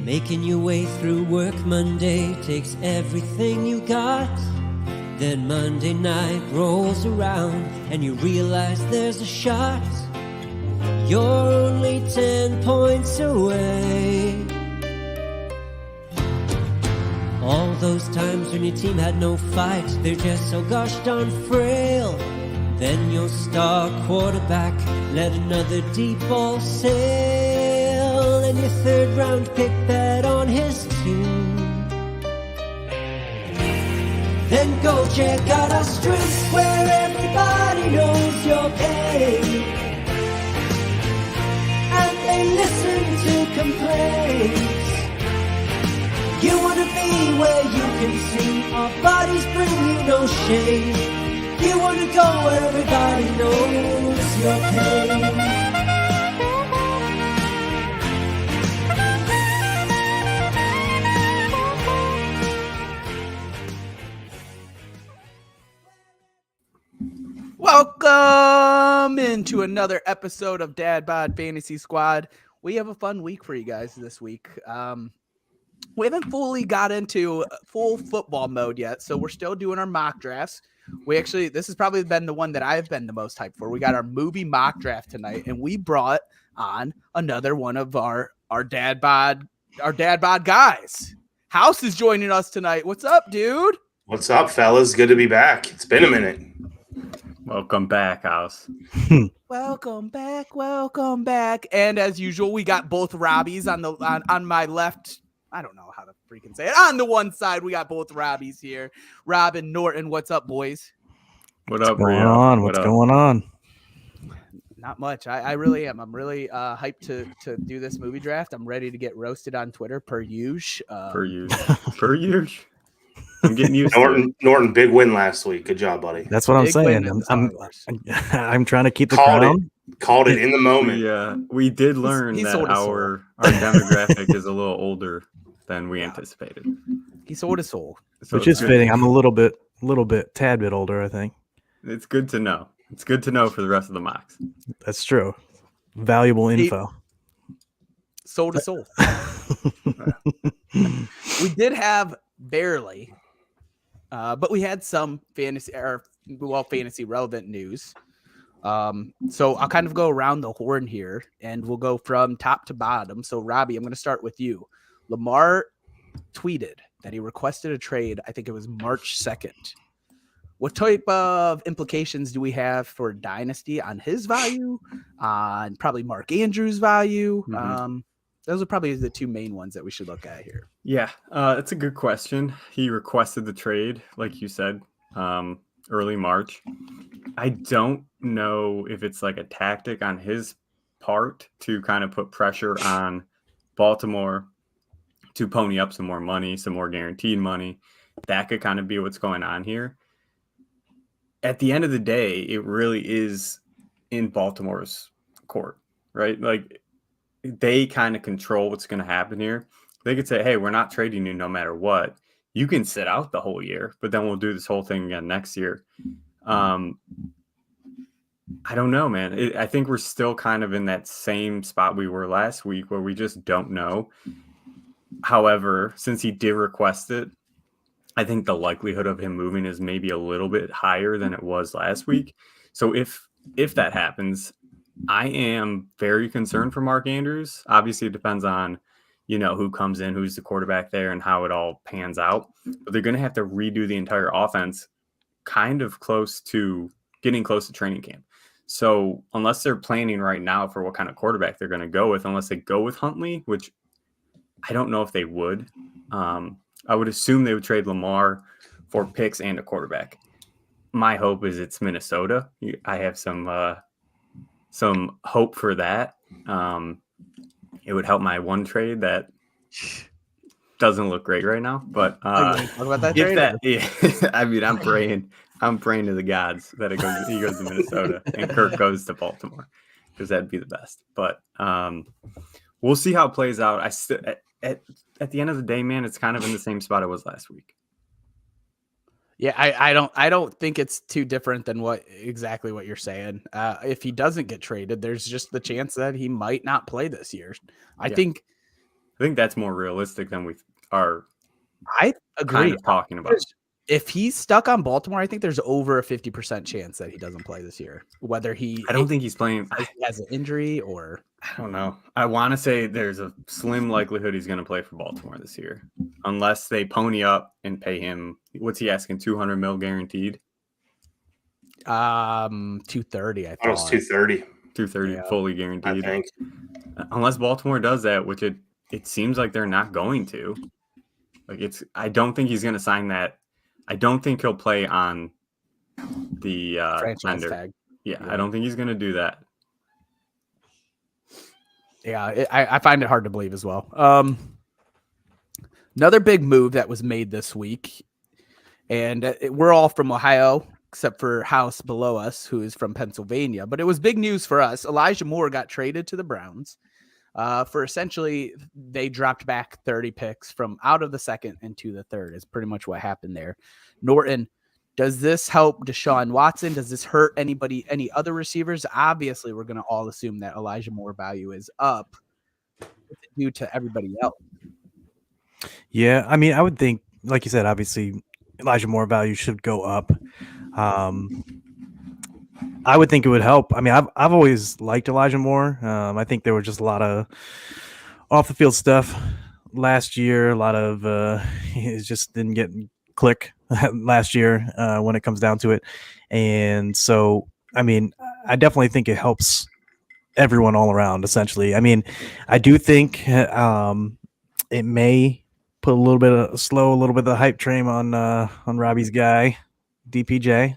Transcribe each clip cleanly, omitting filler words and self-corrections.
Making your way through work Monday takes everything you got. Then Monday night rolls around and you realize there's a shot. You're only 10 points away. All those times when your team had no fight, they're just so gosh darn frail. Then your star quarterback let another deep ball sail, and your third round pick bet on his team. Then go check out our streets where everybody knows your pain, and they listen to complaints. You wanna be where you can see our bodies bring you no shame. You wanna go where everybody knows your pain. Welcome into another episode of Dad Bod Fantasy Squad. We have a fun week for you guys this week. We haven't fully got into full football mode yet, so we're still doing our mock drafts. This has probably been the one that I've been the most hyped for. We got our movie mock draft tonight, and we brought on another one of our Dad Bod guys. House is joining us tonight. What's up, dude? What's up, fellas? Good to be back. It's been a minute. Welcome back, House. Welcome back. And as usual, we got both Robbies on my left. I don't know how to freaking say it. On the one side, we got both Robbies here. Rob and Norton, what's up, boys? What's going on? What's going on? Not much. I really am. I'm really hyped to do this movie draft. I'm ready to get roasted on Twitter per usual. Per usual. I'm getting used to it. Norton, big win last week. Good job, buddy. That's what I'm saying. I'm trying to keep the crown. Called it in the moment. Yeah, we did learn that our demographic is a little older than we anticipated. He sold his soul, which is fitting. I'm a little bit, tad bit older, I think. It's good to know. It's good to know for the rest of the mocks. That's true. Valuable info. Soul to soul. We did have barely, but we had some fantasy relevant news. So I'll kind of go around the horn here, and we'll go from top to bottom. So Robbie, I'm going to start with you. Lamar tweeted that he requested a trade. I think it was March 2nd. What type of implications do we have for Dynasty on his value, on probably Mark Andrews' value? Mm-hmm. Those are probably the two main ones that we should look at here. Yeah, that's a good question. He requested the trade, like you said, early March. I don't know if it's like a tactic on his part to kind of put pressure on Baltimore to pony up some more money, some more guaranteed money. That could kind of be what's going on here. At the end of the day, it really is in Baltimore's court, right? Like, they kind of control what's going to happen here. They could say, hey, we're not trading you no matter what. You can sit out the whole year, but then we'll do this whole thing again next year. I don't know, man. I think we're still kind of in that same spot we were last week where we just don't know. However, since he did request it, I think the likelihood of him moving is maybe a little bit higher than it was last week. So if that happens, I am very concerned for Mark Andrews. Obviously, it depends on, who comes in, who's the quarterback there, and how it all pans out. But they're going to have to redo the entire offense kind of getting close to training camp. So unless they're planning right now for what kind of quarterback they're going to go with, unless they go with Huntley, which I don't know if they would. I would assume they would trade Lamar for picks and a quarterback. My hope is it's Minnesota. I have some hope for that. It would help my one trade that doesn't look great right now. But talk about that trade? I mean, I'm praying to the gods that he goes to Minnesota and Kirk goes to Baltimore, because that'd be the best. But we'll see how it plays out. At the end of the day, man, it's kind of in the same spot it was last week. Yeah, I don't think it's too different than exactly what you're saying. If he doesn't get traded, there's just the chance that he might not play this year. I think I think that's more realistic than we are I agree. kind of talking about. If he's stuck on Baltimore, I think there's over a 50% chance that he doesn't play this year. Whether I don't think he's playing. he has an injury or I don't know. I want to say there's a slim likelihood he's going to play for Baltimore this year, unless they pony up and pay him. What's he asking? $200 million guaranteed. 230. I thought it was 230. 230 fully guaranteed. I think. Unless Baltimore does that, which it seems like they're not going to. I don't think he's going to sign that. I don't think he'll play on the franchise tag. Yeah, I don't think he's going to do that. Yeah, I find it hard to believe as well. Another big move that was made this week, and we're all from Ohio, except for House below us, who is from Pennsylvania. But it was big news for us. Elijah Moore got traded to the Browns for essentially they dropped back 30 picks from out of the second into the third is pretty much what happened there. Norton, does this help Deshaun Watson? Does this hurt any other receivers? Obviously, we're going to all assume that Elijah Moore value is up due to everybody else. Yeah, I mean, I would think, like you said, obviously Elijah Moore value should go up. I would think it would help. I mean, I've always liked Elijah Moore. I think there were just a lot of off the field stuff last year. A lot of it just didn't get click last year when it comes down to it. And so, I mean, I definitely think it helps everyone all around. Essentially, I mean, I do think it may put a little bit of the hype train on Robbie's guy, DPJ.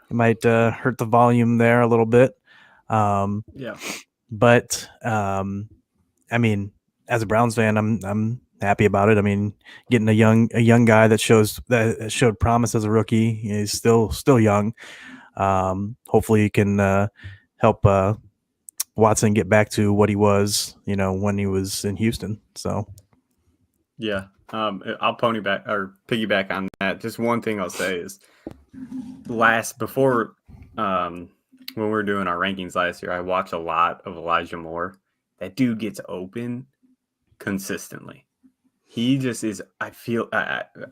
It might hurt the volume there a little bit. Yeah. But I mean, as a Browns fan, I'm happy about it. I mean, getting a young guy that showed promise as a rookie. He's still young. Hopefully he can help Watson get back to what he was, when he was in Houston. So yeah. I'll piggyback on that. Just one thing I'll say is before when we were doing our rankings last year, I watched a lot of Elijah Moore. That dude gets open consistently. He just is. I feel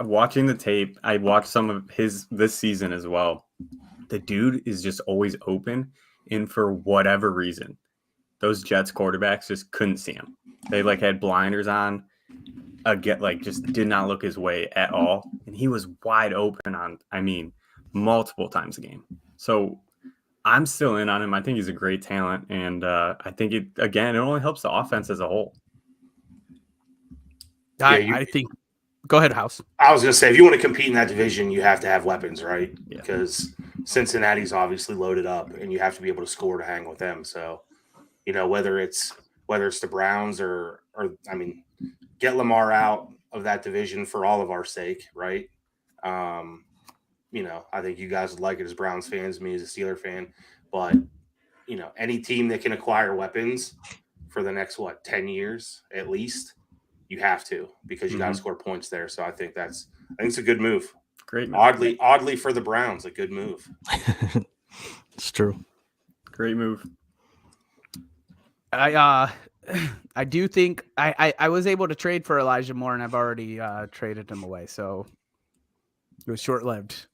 watching the tape. I watched some of his this season as well. The dude is just always open, and for whatever reason, those Jets quarterbacks just couldn't see him. They had blinders on. Just did not look his way at all, and he was wide open on. I mean, multiple times a game. So I'm still in on him. I think he's a great talent, and I think it only helps the offense as a whole. I think. Go ahead, House. I was going to say, if you want to compete in that division, you have to have weapons, right? Yeah. Because Cincinnati's obviously loaded up, and you have to be able to score to hang with them. So, whether it's the Browns or I mean, get Lamar out of that division for all of our sake, right? I think you guys would like it as Browns fans, me as a Steeler fan, but any team that can acquire weapons for the next 10 years at least, you have to, because you got to score points there. So I think it's a good move. Great move. Oddly for the Browns, a good move. It's true. Great move. I do think I was able to trade for Elijah Moore, and I've already traded him away. So it was short-lived.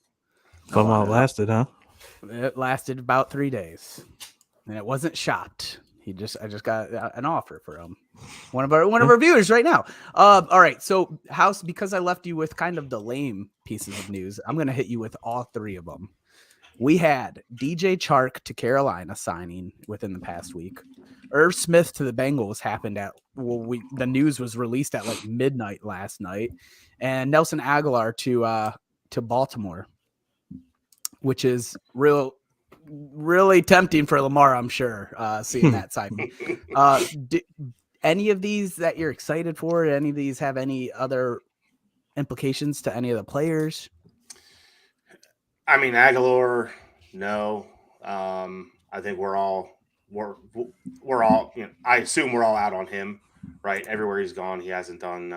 Fun while it lasted, huh? It lasted about 3 days, and it wasn't shopped. I just got an offer for him. One of our viewers right now. All right, so House, because I left you with kind of the lame pieces of news, I'm going to hit you with all three of them. We had DJ Chark to Carolina signing within the past week. Irv Smith to the Bengals happened the news was released at midnight last night, and Nelson Aguilar to Baltimore, which is really tempting for Lamar, I'm sure, seeing that signing. Any of these that you're excited for? Any of these have any other implications to any of the players? I mean, Aguilar, no. I think we're all. I assume we're all out on him, right? Everywhere he's gone, he hasn't done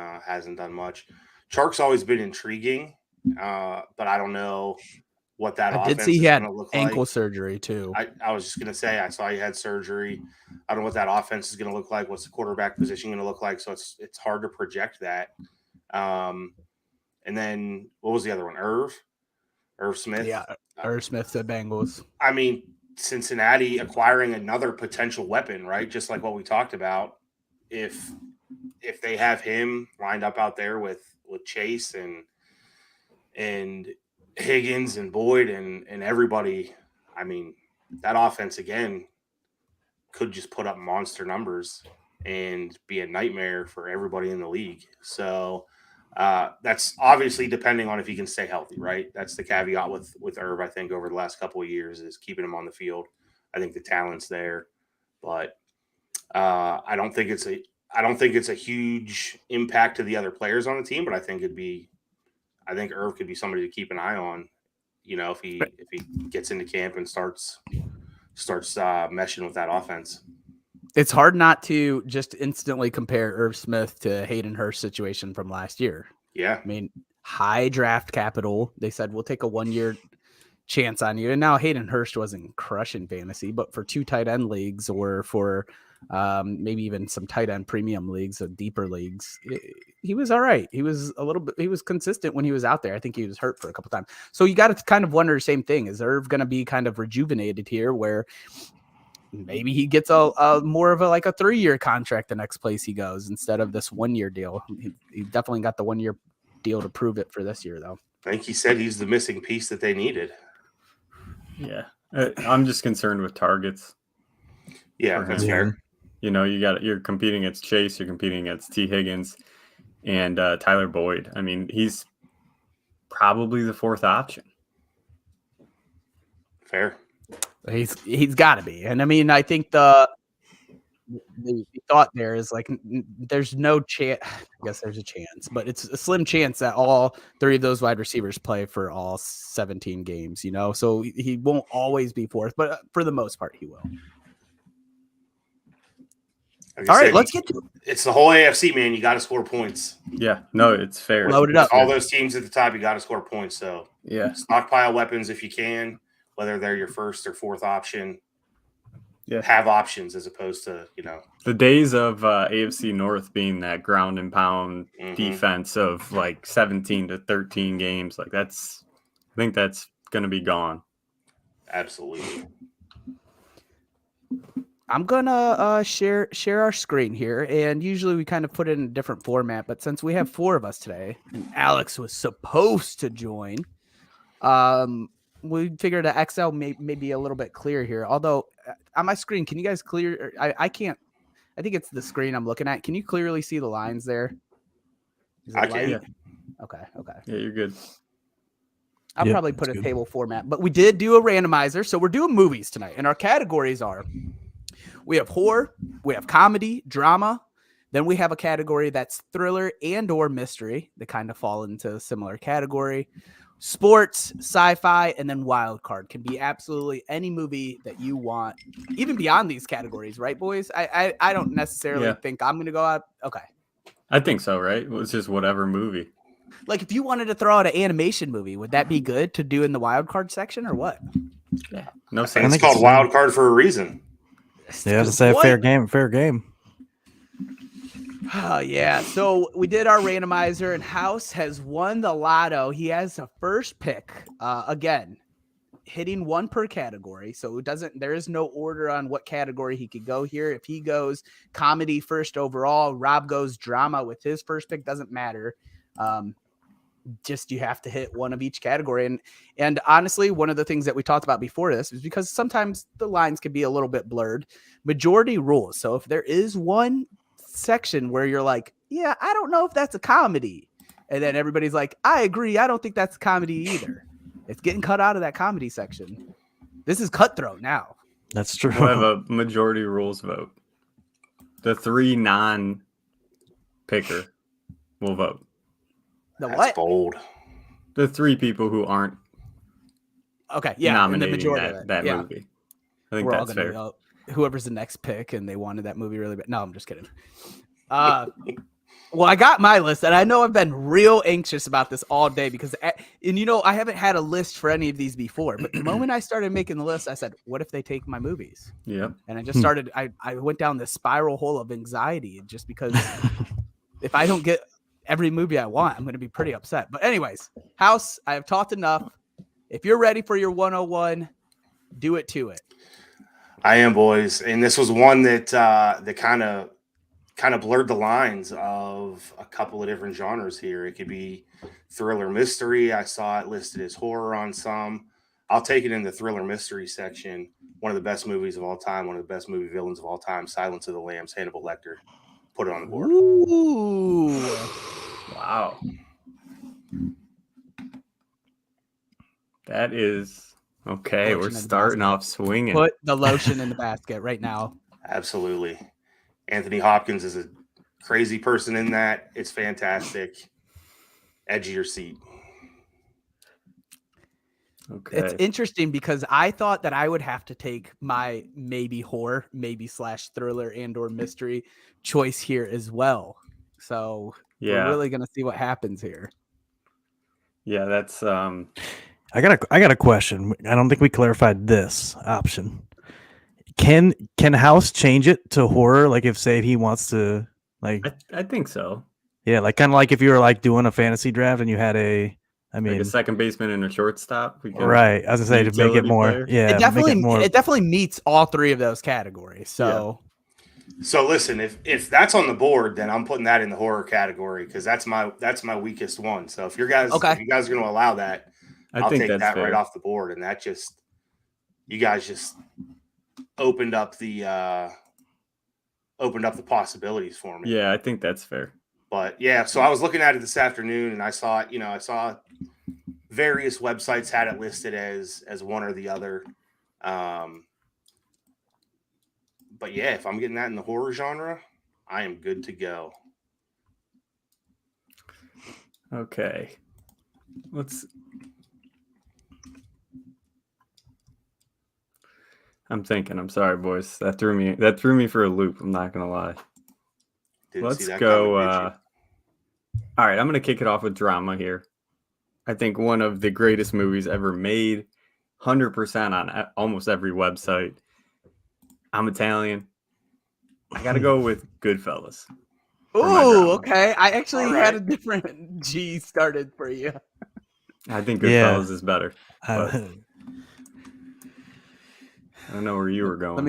much. Chark's always been intriguing, but I don't know what that I offense did see is he had going to look ankle like. surgery too. I was just going to say, I saw he had surgery. I don't know what that offense is going to look like. What's the quarterback position going to look like? So it's hard to project that. And then what was the other one? Irv Smith. Yeah, Irv Smith to Bengals. I mean, Cincinnati acquiring another potential weapon, right? Just like what we talked about. If they have him lined up out there with Chase and Higgins and Boyd and everybody, I mean, that offense again could just put up monster numbers and be a nightmare for everybody in the league. So that's obviously depending on if he can stay healthy, right? That's the caveat with Irv, I think, over the last couple of years is keeping him on the field. I think the talent's there, but I don't think it's a huge impact to the other players on the team, but I think Irv could be somebody to keep an eye on, if he gets into camp and starts meshing with that offense. It's hard not to just instantly compare Irv Smith to Hayden Hurst situation from last year. Yeah. I mean, high draft capital. They said, we'll take a 1-year chance on you. And now Hayden Hurst wasn't crushing fantasy, but for 2 tight end leagues or for maybe even some tight end premium leagues or deeper leagues, he was all right. He was consistent when he was out there. I think he was hurt for a couple times. So you got to kind of wonder the same thing. Is Irv going to be kind of rejuvenated here where maybe he gets a more of a 3-year contract the next place he goes instead of this 1-year deal? He definitely got the 1-year deal to prove it for this year, though. I think he said he's the missing piece that they needed. Yeah. I'm just concerned with targets. Yeah, that's fair. You're competing against Chase, you're competing against T. Higgins and Tyler Boyd. I mean, he's probably the 4th option. Fair. He's got to be. And I mean, I think the thought there is there's no chance. I guess there's a chance, but it's a slim chance that all 3 of those wide receivers play for all 17 games, so he won't always be 4th, but for the most part, he will. All right, let's get to it. It's the whole AFC, man. You got to score points. Yeah, no, it's fair. Load it up. All those teams at the top, you got to score points. So yeah, stockpile weapons if you can, whether they're your 1st or 4th option. Yeah, have options as opposed to the days of AFC North being that ground and pound defense of 17 to 13 games. I think that's going to be gone. Absolutely. I'm gonna share our screen here, and usually we kind of put it in a different format, but since we have 4 of us today, and Alex was supposed to join, we figured that Excel may be a little bit clear here. Although on my screen, can you guys clear? I can't. I think it's the screen I'm looking at. Can you clearly see the lines there? I can. Yeah. Okay. Yeah, you're good. I'll probably put a table format, but we did do a randomizer, so we're doing movies tonight, and our categories are. We have horror, we have comedy, drama, then we have a category that's thriller and or mystery. They kind of fall into a similar category. Sports, sci-fi, and then wild card can be absolutely any movie that you want, even beyond these categories, right, boys? I don't necessarily think I'm going to go out. Okay. I think so, right? It's just whatever movie. If you wanted to throw out an animation movie, would that be good to do in the wild card section or what? Yeah. No sense. And it's called wild card for a reason. Yeah, to say fair game. Oh, yeah. So we did our randomizer, and House has won the lotto. He has a first pick. Again, hitting 1 per category. So there is no order on what category he could go here. If he goes comedy first overall, Rob goes drama with his first pick. Doesn't matter. Just you have to hit 1 of each category. And honestly, one of the things that we talked about before this is because sometimes the lines can be a little bit blurred. Majority rules. So if there is one section where you're like, yeah, I don't know if that's a comedy, and then everybody's like, I agree, I don't think that's a comedy either, it's getting cut out of that comedy section. This is cutthroat now. That's true. We'll have a majority rules vote. The 3 non-picker will vote. That's What? bold. The 3 people who aren't nominating that movie. I think that's fair. Whoever's the next pick and they wanted that movie really bad. No, I'm just kidding. Well, I got my list, and I know I've been real anxious about this all day because, I haven't had a list for any of these before. But the moment I started making the list, I said, "What if they take my movies?" Yep. And I just started. I went down this spiral hole of anxiety just because if I don't get every movie I want, I'm going to be pretty upset. But anyways, House, I have talked enough. If you're ready for your 101, do it to it. I am, boys, and this was one that that kind of blurred the lines of a couple of different genres here. It could be thriller mystery. I saw it listed as horror on some. I'll take it in the thriller mystery section. One of the best movies of all time, one of the best movie villains of all time, Silence of the Lambs, Hannibal Lecter. Put it on the board. Ooh. Wow. That is okay. Lotion We're in the starting basket. off swinging. Put the lotion in the basket right now. Absolutely. Anthony Hopkins is a crazy person in that. It's fantastic. Edge of your seat. Okay. It's interesting because I thought that I would have to take my maybe horror, maybe / thriller and or mystery choice here as well. So Yeah. we're really going to see what happens here. Yeah, that's I got a question. I don't think we clarified this option. Can House change it to horror? Like if say he wants to like I think so. yeah, like kind of like if you were like doing a fantasy draft and you had Like a second baseman and a shortstop. We can, right. I was gonna say to make it utility more. player. Yeah, It definitely make it more. it definitely meets all three of those categories. So So listen, if that's on the board, then I'm putting that in the horror category because that's my weakest one. So if you guys are going to allow that, I'll think take that's that fair. right off the board. And that just you guys just opened up the possibilities for me. Yeah, I think that's fair. But yeah, so I was looking at it this afternoon and I saw it, I saw various websites had it listed as one or the other. But yeah, if I'm getting that in the horror genre, I am good to go. Okay. I'm thinking. I'm sorry, boys. That threw me for a loop. I'm not gonna lie. Didn't see Let's that go. coming, did you? All right, I'm gonna kick it off with drama here. I think one of the greatest movies ever made, 100% on almost every website. I'm Italian. I gotta go with Goodfellas. ooh, okay. I actually All had right. a different G started for you. I think Yeah. Goodfellas is better. I don't know where you were going. Let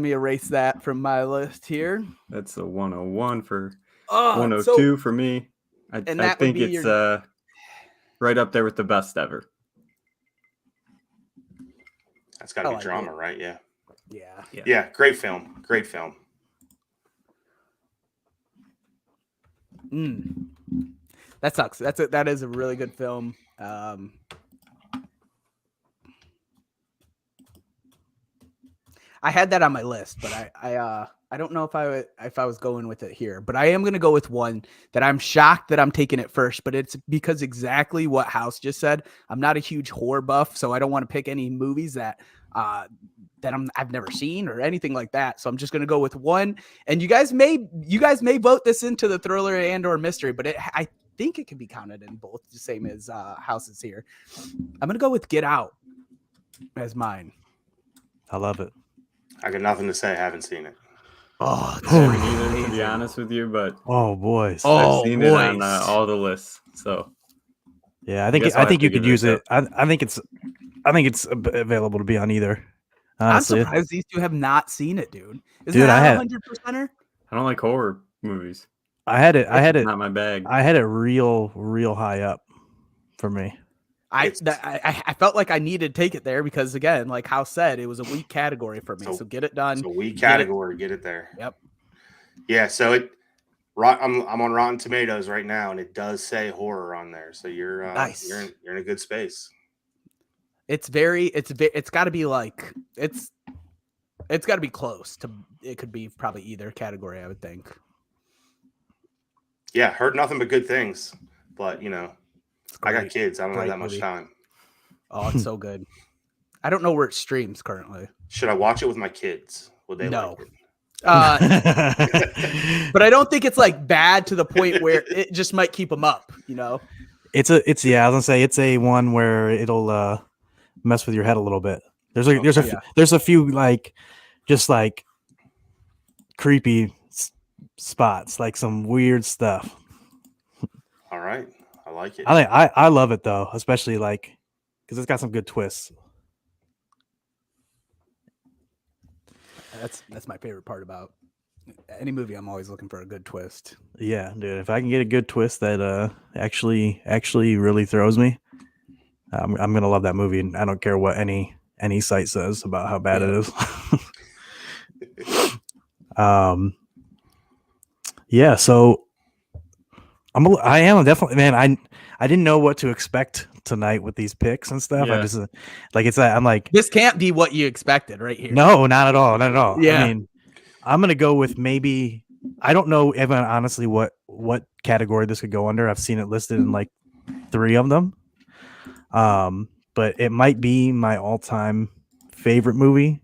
me erase that from my list here. That's a 101 for Oh, 102 for me. I that would think be it's right up there with the best ever. That's got to I be like drama, it. right? Yeah. Yeah. Yeah, great film. Great film. That sucks. That is a really good film. I had that on my list, but I don't know if I was going with it here, but I am going to go with one that I'm shocked that I'm taking it first, but it's because exactly what House just said. I'm not a huge horror buff, so I don't want to pick any movies that I've never seen or anything like that. So I'm just going to go with one. And you guys may vote this into the thriller and or mystery, but I think it can be counted in both, the same as House's here. I'm going to go with Get Out as mine. I love it. I got nothing to say. I haven't seen it. Oh, it's Never freaking either, to be amazing. honest with you, but Oh boys. I've seen it on all the lists. So Yeah, I guess I'll think have you to could give it use a it. I think it's available to be on either. I'm Honestly, surprised these two have not seen it, dude. Is Dude, that I had- 100%er? I don't like horror movies. I had it. It's not my bag. I had it real high up for me. I felt like I needed to take it there because, again, like House said, it was a weak category for me. So get it done. It's a weak Get it. category. Get it there. Yep. Yeah. So I'm on Rotten Tomatoes right now, and it does say horror on there. So you're Nice. You're in a good space. It's got to be like it's got to be close to. It could be probably either category, I would think. Yeah, heard nothing but good things, but It's I got great. kids. I don't have Great that much movie. time. Oh, it's so good. I don't know where it streams currently. Should I watch it with my kids? Would they No. like it? But I don't think it's like bad to the point where it just might keep them up. it's I was gonna say it's a one where it'll mess with your head a little bit. There's a few like just like creepy spots, like some weird stuff. All right, I like it. I love it though, especially like because it's got some good twists. That's my favorite part about any movie. I'm always looking for a good twist. Yeah, dude. If I can get a good twist that actually really throws me, I'm gonna love that movie, and I don't care what any site says about how bad it is. Yeah. So I am definitely, man. I didn't know what to expect tonight with these picks and stuff. Yeah. I just like it's I'm like This can't be what you expected right here. no, not at all, not at all. Yeah. I mean, I'm gonna go with maybe I don't know, Evan, honestly, what category this could go under. I've seen it listed in like 3 of them. But it might be my all-time favorite movie,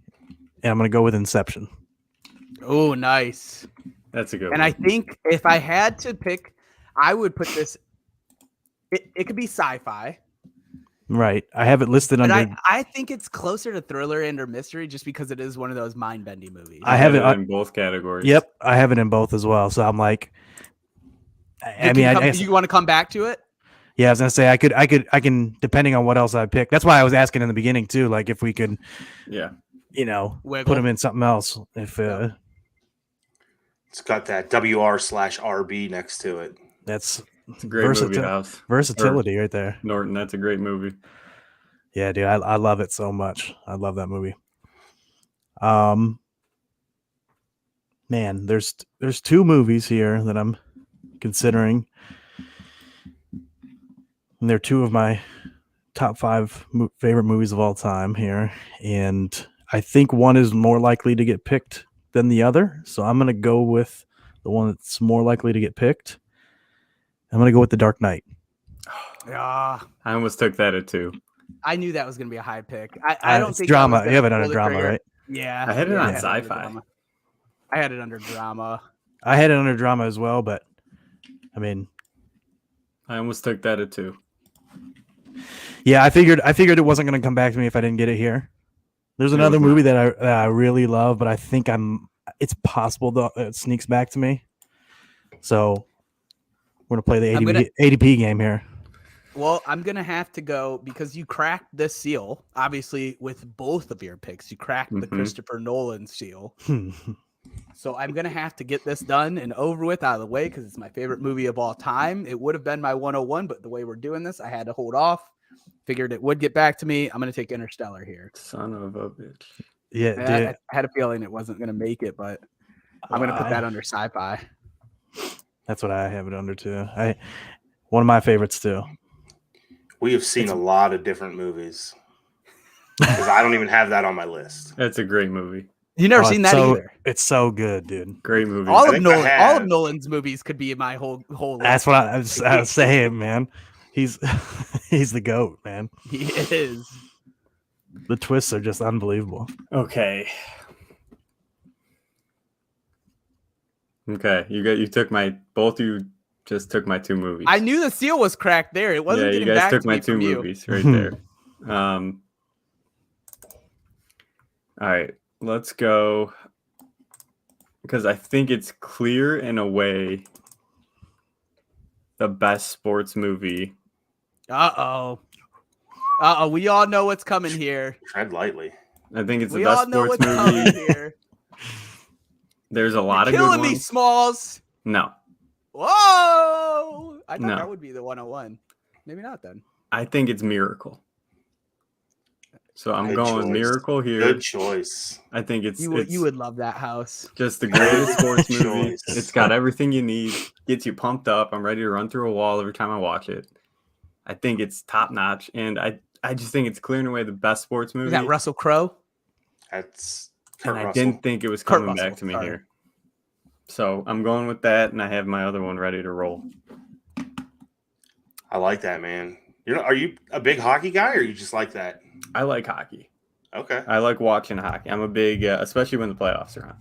and I'm gonna go with Inception. Oh, nice. That's a good And one. I think if I had to pick, I would put this. It could be sci-fi, Right. I have it listed but under. I think it's closer to thriller and or mystery, just because it is one of those mind-bending movies. I have it in both categories. Yep, I have it in both as well. So I'm like, I mean, you want to come back to it? yeah, I was gonna say I can depending on what else I pick. That's why I was asking in the beginning too, like if we could, Yeah. Wiggle. put them in something else. If It's got that WR/RB next to it. that's It's a great movie, Versati- House. versatility right there. Norton, that's a great movie. Yeah, dude, I love it so much. I love that movie. Man, there's 2 movies here that I'm considering, and they're 2 of my top 5 favorite movies of all time here, and I think one is more likely to get picked than the other, so I'm gonna go with the one that's more likely to get picked. I'm gonna go with The Dark Knight. Yeah, I almost took that at 2. I knew that was going to be a high pick. I don't it's think drama. I was You have it gonna under pull the drama, trigger. right? Yeah, I had it on it under sci-fi. drama. I had it under drama. I had it under drama as well, but I mean, I almost took that at 2. yeah, I figured it wasn't going to come back to me if I didn't get it here. There's It another was movie that I really love, but I think it's possible that it sneaks back to me. So we're gonna play the I'm ADP game here. Well, I'm going to have to go because you cracked this seal. Obviously, with both of your picks, you cracked the Mhm. Christopher Nolan seal. So I'm going to have to get this done and over with out of the way because it's my favorite movie of all time. It would have been my 101, but the way we're doing this, I had to hold off. Figured it would get back to me. I'm going to take Interstellar here. Son of a bitch. Yeah, I dude. had a feeling it wasn't going to make it, but I'm going to put that under sci-fi. That's what I have it under too. One of my favorites too. We have seen a lot of different movies because I don't even have that on my list. That's a great movie. You never Oh, seen it's that so- either. It's so good, dude. Great movie. All of think I Nolan, all of have. Nolan's movies could be in my whole list. That's what I was saying, man. He's he's the GOAT, man. He is. The twists are just unbelievable. Okay. Okay, you took both you just took my 2 movies. I knew the seal was cracked there. It wasn't yeah, you getting guys back took to my me 2 from you. movies right there. All right, let's go because I think it's clear in a way the best sports movie. Uh-oh. We all know what's coming here. Tread lightly. I think it's the We all best know sports what's coming movie. here. There's a lot You're of good killing me, ones. Smalls. No, Whoa! I thought No. that would be the 101. Maybe not then. I think it's Miracle. So I'm Good going choice. Miracle here. Good choice. I think it's You would love that house. just the greatest sports Good movie. choice. It's got everything you need. Gets you pumped up. I'm ready to run through a wall every time I watch it. I think it's top notch, and I just think it's clear and away the best sports movie. Is that Russell Crowe? That's and Kurt I Russell. didn't think it was Kurt coming back Russell, to me sorry. here. So I'm going with that, and I have my other one ready to roll. I like that, man. Are you a big hockey guy, or you just like that? I like hockey. Okay. I like watching hockey. I'm a big, especially when the playoffs are on.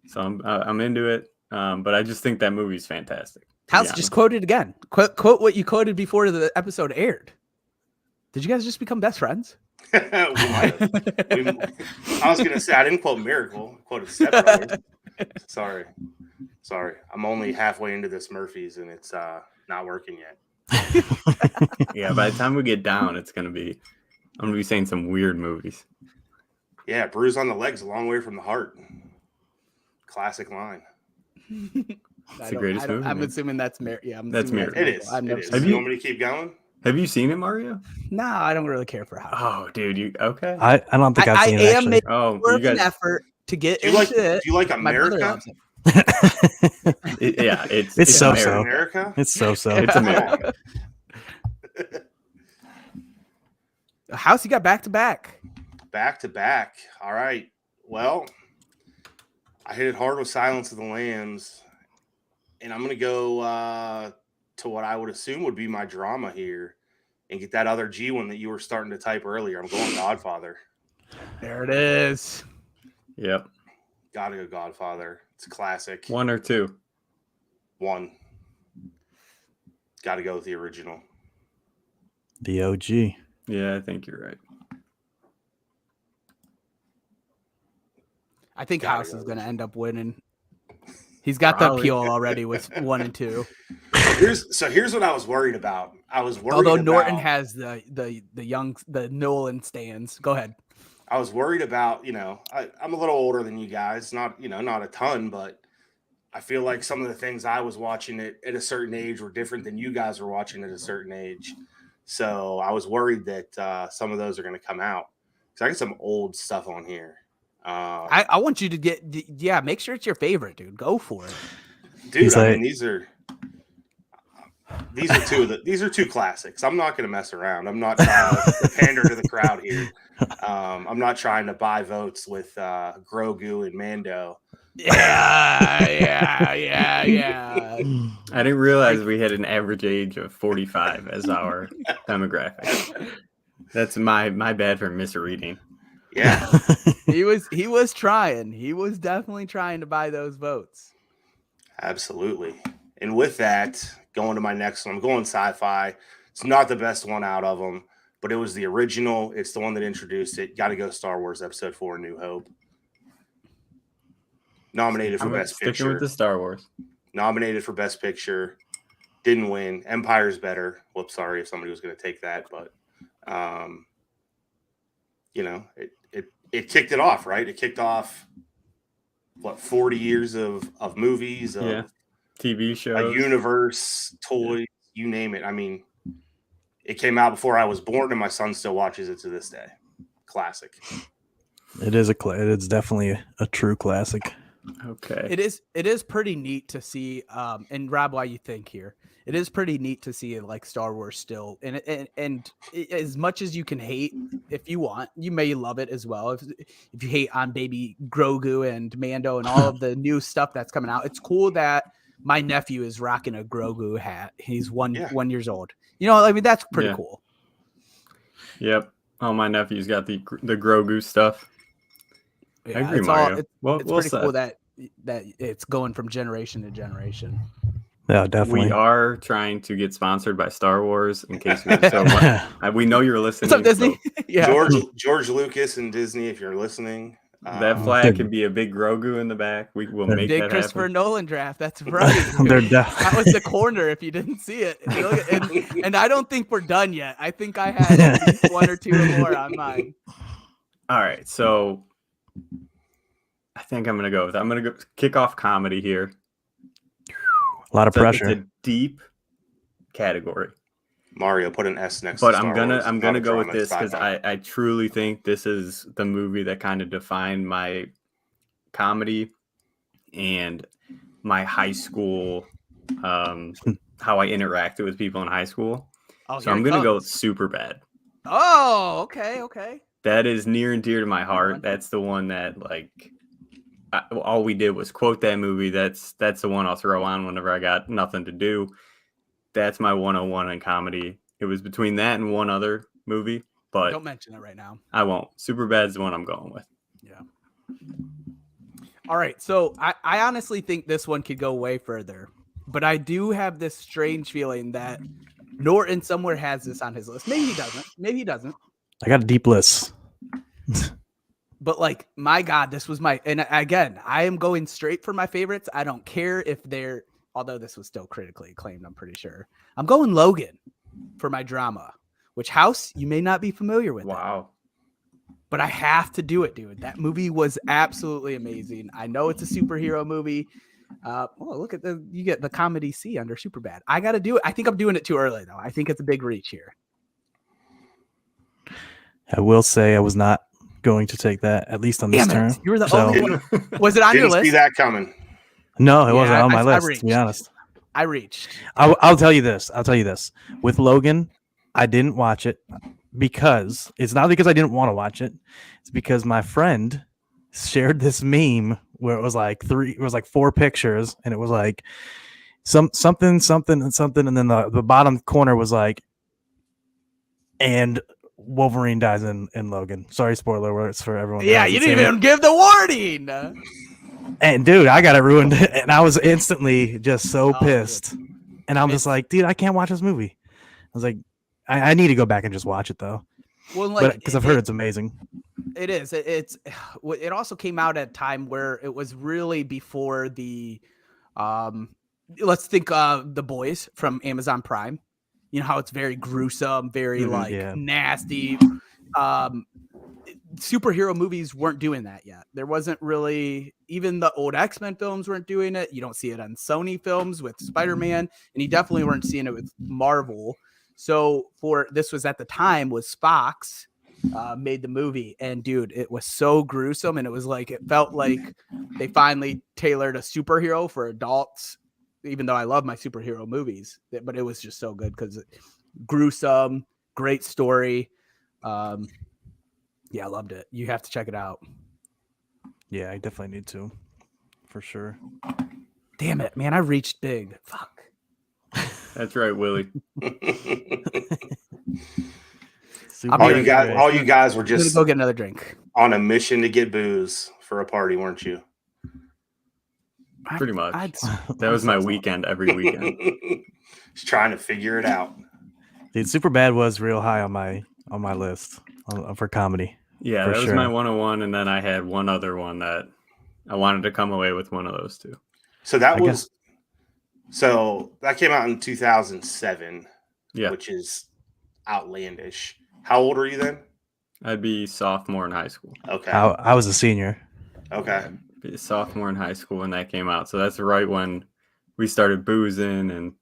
So I'm into it. But I just think that movie's fantastic. House, just quote it again. Quote what you quoted before the episode aired. Did you guys just become best friends? We might have. I was gonna say I didn't quote Miracle. I quoted Step Brothers. Sorry. I'm only halfway into this Murphy's and it's not working yet. Yeah, by the time we get down, I'm gonna be saying some weird movies. Yeah, bruise on the legs, a long way from the heart. Classic line. It's the greatest movie. I'm man. assuming that's That's Miracle. It is. I've never It is. seen You want me to keep going? Have you seen it, Mario? No, I don't really care for House. Oh, dude, you okay? I don't think I've I seen it am actually. making Oh, more you of an guys. effort to get Do you into it. Do you like My brother America? loves it. Yeah, it's It's so-so. America? It's so. It's America. House, you got back to back. Back to back. All right. Well, I hit it hard with Silence of the Lambs, and I'm going to go to what I would assume would be my drama here and get that other G one that you were starting to type earlier. I'm going Godfather. There it is. Yep. Gotta go Godfather. It's a classic. 1 or 2. One. Gotta go with the original. The OG. Yeah, I think you're right. I think Gotta House go is with going to end up winning. He's got the Probably. appeal already with 1 and 2. Here's what I was worried about. I was worried Although about, Norton has the Nolan stands. Go ahead. I was worried about, I'm a little older than you guys, not a ton, but I feel like some of the things I was watching at a certain age were different than you guys were watching at a certain age. So I was worried that some of those are going to come out. Because I got some old stuff on here. I want you to make sure it's your favorite, dude. Go for it. Dude, He's I like- mean, these are two classics. I'm not going to mess around. I'm not trying to pander to the crowd here. I'm not trying to buy votes with Grogu and Mando. Yeah. I didn't realize we had an average age of 45 as our demographic. That's my bad for misreading. Yeah. He was trying. He was definitely trying to buy those votes. Absolutely. And with that, going to my next one, I'm going sci-fi. It's not the best one out of them, but it was the original. It's the one that introduced it. Got to go Star Wars Episode 4, New Hope. Nominated for I'm Best sticking Picture. with the Star Wars. Nominated for Best Picture. Didn't win. Empire's better. Whoops, sorry if somebody was going to take that, but it kicked it off, right? It kicked off 40 years of movies, of Yeah. TV a shows. universe, toys, you name it. I mean, it came out before I was born, and my son still watches it to this day. Classic. It is it's definitely a true classic. Okay. It is pretty neat to see. And Rob, why you think here? It is pretty neat to see like Star Wars still, and as much as you can hate, if you want, you may love it as well. If you hate on baby Grogu and Mando and all of the new stuff that's coming out, it's cool that my nephew is rocking a Grogu hat. He's 1 years old. I mean that's pretty cool. Yep. Oh, my nephew's got the Grogu stuff. Yeah, I agree, it's Mario. It's well pretty said. cool that it's going from generation to generation. Yeah, definitely. We are trying to get sponsored by Star Wars in case we we know you're listening. What's up, Disney? so Yeah. George Lucas and Disney, if you're listening. that flag can be a big Grogu in the back. We will make Big that Christopher happen. Nolan draft. That's right. They're That was the corner if you didn't see it. And I don't think we're done yet. I think I had at least 1 or 2 more on mine. All right, so I think I'm gonna go with. I'm gonna go kick off comedy here. a lot of So pressure. It's a deep category, Mario, put an S next but to I'm Star gonna Wars. I'm Not gonna a go with drama, this it's because sci-fi. I truly think this is the movie that kind of defined my comedy and my high school, how I interacted with people in high school. Oh, So here I'm it gonna go with comes. Super Bad. Oh, okay. That is near and dear to my heart. That's the one that all we did was quote that movie. That's the one I'll throw on whenever I got nothing to do. That's my 101 in comedy. It was between that and one other movie, but Don't mention it right now. I won't. Superbad's the one I'm going with. Yeah. All right, so I honestly think this one could go way further, but I do have this strange feeling that Norton somewhere has this on his list. Maybe he doesn't. Maybe he doesn't. I got a deep list. But like, my God, this was my, and again, I am going straight for my favorites. I don't care if they're, although this was still critically acclaimed, I'm pretty sure. I'm going Logan for my drama, which House, you may not be familiar with. Wow. But I have to do it, dude. That movie was absolutely amazing. I know it's a superhero movie. Look at you get the comedy C under Superbad. I got to do it. I think I'm doing it too early though. I think it's a big reach here. I will say I was not going to take that, at least on this turn. You were the only one. Was it on your Didn't list? see that coming. No, it wasn't on my I list, to be honest. I reached. I'll tell you this. With Logan, I didn't watch it because it's not because I didn't want to watch it. It's because my friend shared this meme where it was like four pictures, and it was like something, and then the bottom corner was like, and Wolverine dies in Logan. Sorry, spoiler alerts for everyone. Yeah, you didn't even give the warning. And dude, I got it ruined, and I was instantly just so pissed. And I'm just like, dude, I can't watch this movie. I was like, I need to go back and just watch it though. Well, like, because I've heard it's amazing. It is. It also came out at a time where it was really before the, let's think The Boys from Amazon Prime. You know how it's very gruesome, very nasty. Superhero movies weren't doing that yet. There wasn't really, even the old X-Men films weren't doing it. You don't see it on Sony films with Spider-Man, and you definitely weren't seeing it with Marvel. So this was at the time was Fox made the movie, and dude, it was so gruesome, and it was like, it felt like they finally tailored a superhero for adults, even though I love my superhero movies, but it was just so good because gruesome, great story. Yeah, I loved it. You have to check it out. Yeah, I definitely need to, for sure. Damn it, man! I reached big. Fuck. That's right, Willie. All you guys were I'm gonna just go get another drink. on a mission to get booze for a party, weren't you? Pretty much. That was my weekend every weekend. Just trying to figure it out. Dude, Superbad was real high on my list for comedy. Yeah, for that was sure. my 101, and then I had one other one that I wanted to come away with one of those two. So that came out in 2007, Yeah, which is outlandish. How old are you then? I'd be sophomore in high school. Okay. I was a senior. Okay. Be a sophomore in high school when that came out. So that's right when we started boozing and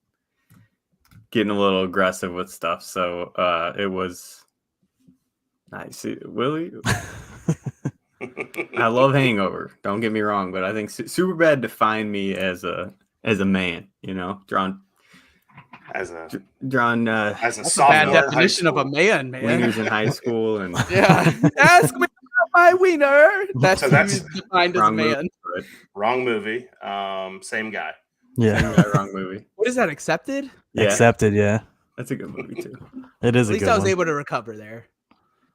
getting a little aggressive with stuff. So it was nice. Willie, I love Hangover. Don't get me wrong, but I think Superbad defined me as a man. You know, drawing As a That's a sophomore bad in high definition of a school. man, man. wieners in high school, and Yeah. Ask me about my wiener. That's So that's defined as a wrong man. movie. But Wrong movie. Same guy. Yeah, same guy, wrong movie. What is that? Accepted? Yeah, accepted. Yeah, that's a good movie too. it is At a least good I was one. able to recover there.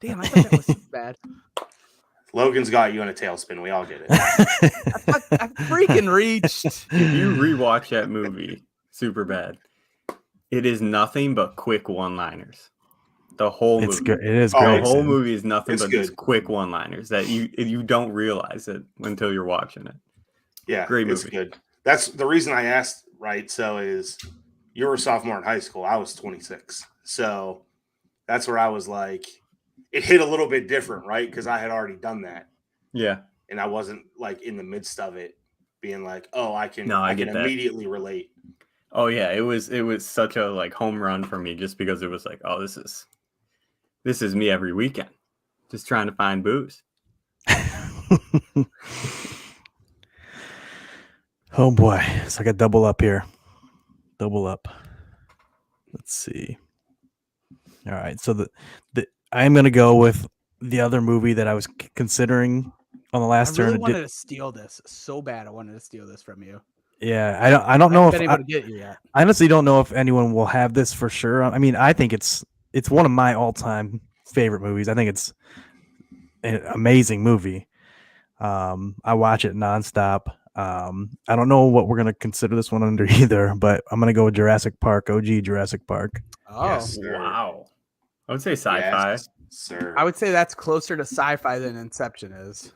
Damn, I thought that was so bad. Logan's got you in a tailspin. We all get it. I freaking reached. If you rewatch that movie, Superbad, it is nothing but quick one-liners. The whole It's movie. good. It is Oh, great. The whole Sam. movie is nothing It's but just good. quick one-liners that you don't realize it until you're watching it. Yeah, Great it's movie. good. That's the reason I asked, right? So is you were a sophomore in high school. I was 26. So that's where I was like, it hit a little bit different, right? Because I had already done that. Yeah. And I wasn't like in the midst of it being like, oh, I can No, I get can that. immediately relate. Oh yeah, it was such a like home run for me just because it was like, oh, this is me every weekend. Just trying to find booze. Oh boy, it's like a double up here. Double up. Let's see. All right, so I'm gonna go with the other movie that I was considering on the I last really turn. wanted to steal this so bad. I wanted to steal this from you. Yeah, I don't know I if haven't been able to get you yet. I honestly don't know if anyone will have this for sure. I mean, I think it's one of my all-time favorite movies. I think it's an amazing movie. I watch it nonstop. I don't know what we're gonna consider this one under either, but I'm gonna go with Jurassic Park, OG Jurassic Park. Oh, Yes, sir. Wow. I would say sci-fi. Yes, sir. I would say that's closer to sci-fi than Inception is.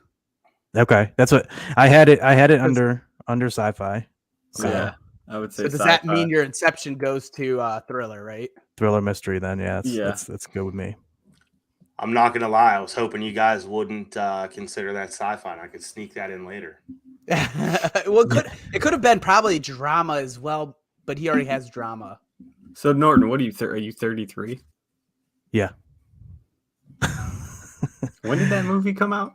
Okay, that's what I had it. I had it Because- under sci-fi. So Yeah, I would say So does sci-fi. that mean your Inception goes to Thriller, right? thriller mystery. Then yeah, Yeah. that's good with me. I'm not gonna lie. I was hoping you guys wouldn't consider that sci-fi, and I could sneak that in later. Well, it could have been probably drama as well, but he already has drama. So Norton, what are you? Are you 33? Yeah. When did that movie come out?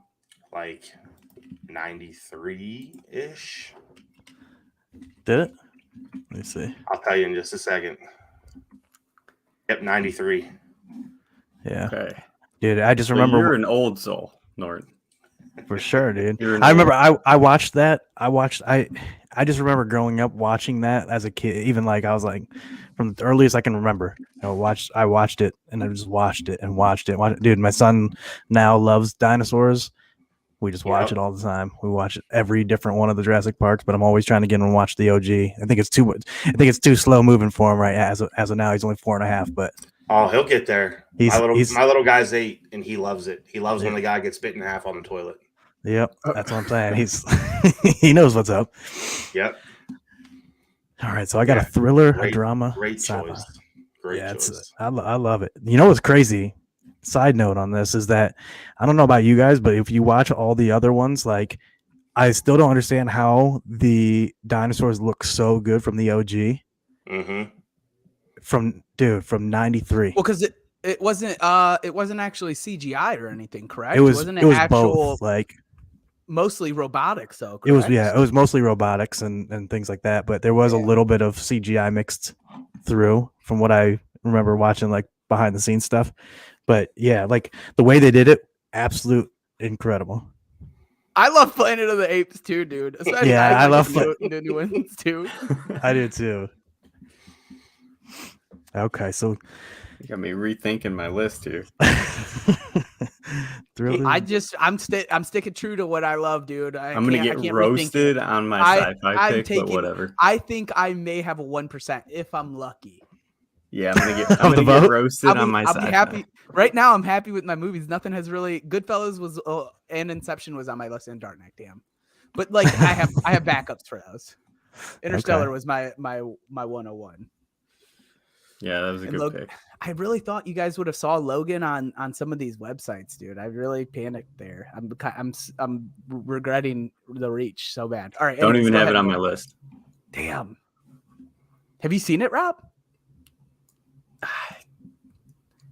Like 93 ish. Did it? Let me see. I'll tell you in just a second. Yep, 93. Yeah, Okay. dude. I just So remember you're an old soul, Norton. for sure, dude. You're an I remember old- I watched that. I just remember growing up watching that as a kid. Even like I was like from the earliest I can remember. I watched it and I just watched it and watched it. Dude, my son now loves dinosaurs. We just watch Yep. it all the time. We watch every different one of the Jurassic Parks, but I'm always trying to get him to watch the OG. I think it's too much. I think it's too slow moving for him right as of now. He's only 4.5, but Oh, he'll get there. He's- My little guy's 8, and he loves it. He loves when the guy gets bit in half on the toilet. yep, that's what I'm saying. He's he knows what's up. Yep, All right, so I got Yeah, a thriller, a great- drama, great sci-fi. choice. Great Yeah, choice. I love it. You know what's crazy? Side note on this is that I don't know about you guys, but if you watch all the other ones, like I still don't understand how the dinosaurs look so good from the OG Mm-hmm. from 93. Well, because it wasn't actually CGI or anything, correct? It wasn't it was actual, both. Like mostly robotics, though. it was correct? it was mostly robotics and things like that, but there was a Yeah. little bit of CGI mixed through from what I remember watching like behind the scenes stuff. But yeah, like the way they did it, absolute incredible. I love Planet of the Apes too, dude. Especially Yeah, I love the new ones too. I do too. Okay, so You got me rethinking my list here. thriller. I'm sticking true to what I love, dude. I'm gonna I get can't rethink roasted it. on my I'm sci-fi pick, taking- but whatever. I think I may have a 1% if I'm lucky. Yeah, I'm gonna get, Of the get vote? roasted on my I'll be sci-fi. happy. Right now, I'm happy with my movies. Nothing has really. Goodfellas was and Inception was on my list, and Dark Knight. Damn, but like I have backups for those. Interstellar was my 101. Yeah, that was a And good look- pick. I really thought you guys would have saw Logan on some of these websites, dude. I really panicked there. I'm regretting the reach so bad. All right, Don't anyways, even go have it ahead, on my Noah. list. Damn. Have you seen it, Rob?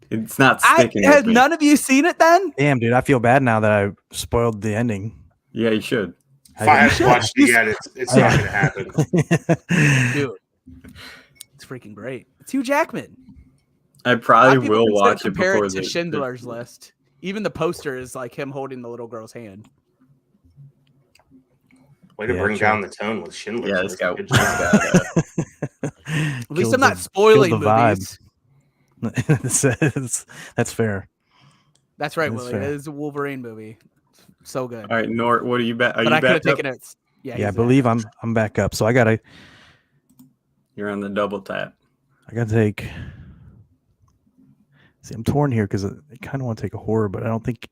It's not sticking with Have me. none of you seen it then? Damn, dude, I feel bad now that I spoiled the ending. Yeah, you should. If I I- hadn't watched it yet, it's not going to happen. Dude, it's freaking great. It's Hugh Jackman. I A lot probably of people will consider- watch it compare before it to the Schindler's List. Even the poster is like him holding the little girl's hand. Way to Yeah, bring sure. down the tone with Schindler's Yeah, List. this guy. Good This job. guy At least I'm not spoiling movies. That's fair. That's right, That's Willie. fair. It is a Wolverine movie. So good. all right, Nort, what are you bet? Are But you I could have back up? taken it. Yeah, Yeah, I he's there. believe I'm back up. So I gotta You're on the double tap. take. See, I'm torn here because I kind of want to take a horror, but I don't think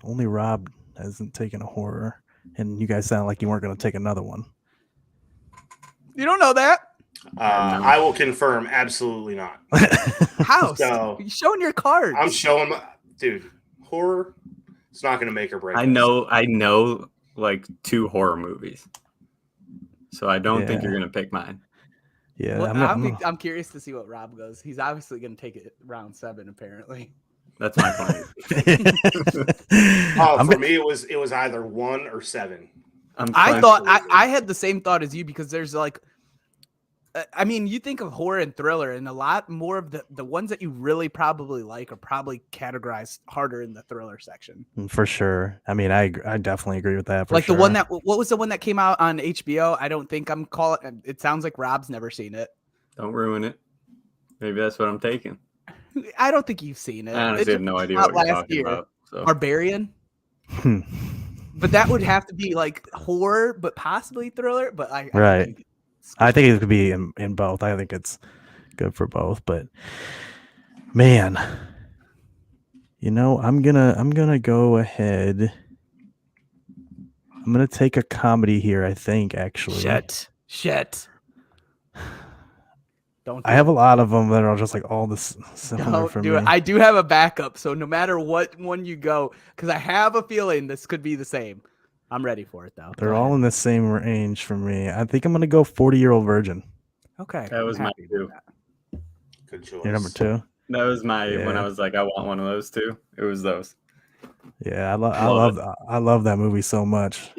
only Rob hasn't taken a horror, and you guys sound like you weren't going to take another one. You don't know that. I will confirm, absolutely not. House. So- You're showing your cards. I'm showing my dude horror. It's not going to make or break. I us. know like 2 horror movies. So I don't think Yeah. you're gonna pick mine. Yeah, Well, I'm curious to see what Rob goes. He's obviously going to take it round 7, apparently. That's my plan. Oh, I'm for go- me, it was either 1 or 7. I thought I had the same thought as you because there's like, I mean, you think of horror and thriller, and a lot more of the ones that you really probably like are probably categorized harder in the thriller section. for sure. I mean, I definitely agree with that. For Like sure. the one that what was the one that came out on HBO? I don't think I'm calling. It sounds like Rob's never seen it. Don't ruin it. Maybe that's what I'm taking. I don't think you've seen it. I honestly have no idea out what you're last talking year. about. So Barbarian. But that would have to be like horror, but possibly thriller. But I Right. think I think it could be in both. I think it's good for both. But man, I'm gonna go ahead. I'm gonna take a comedy here. I think actually. Shit. Don't. I have a lot of them that are just like all this similar Don't for do me. it. I do have a backup, so no matter what one you go, because I have a feeling this could be the same. I'm ready for it though. They're all in the same range for me. I think I'm gonna go 40-Year-Old Virgin. Okay. That was I'm my happy with two. that. Good choice. Your number 2. That was my when I Yeah. was like, I want one of those two. It was those. Yeah, I Love love that movie so much.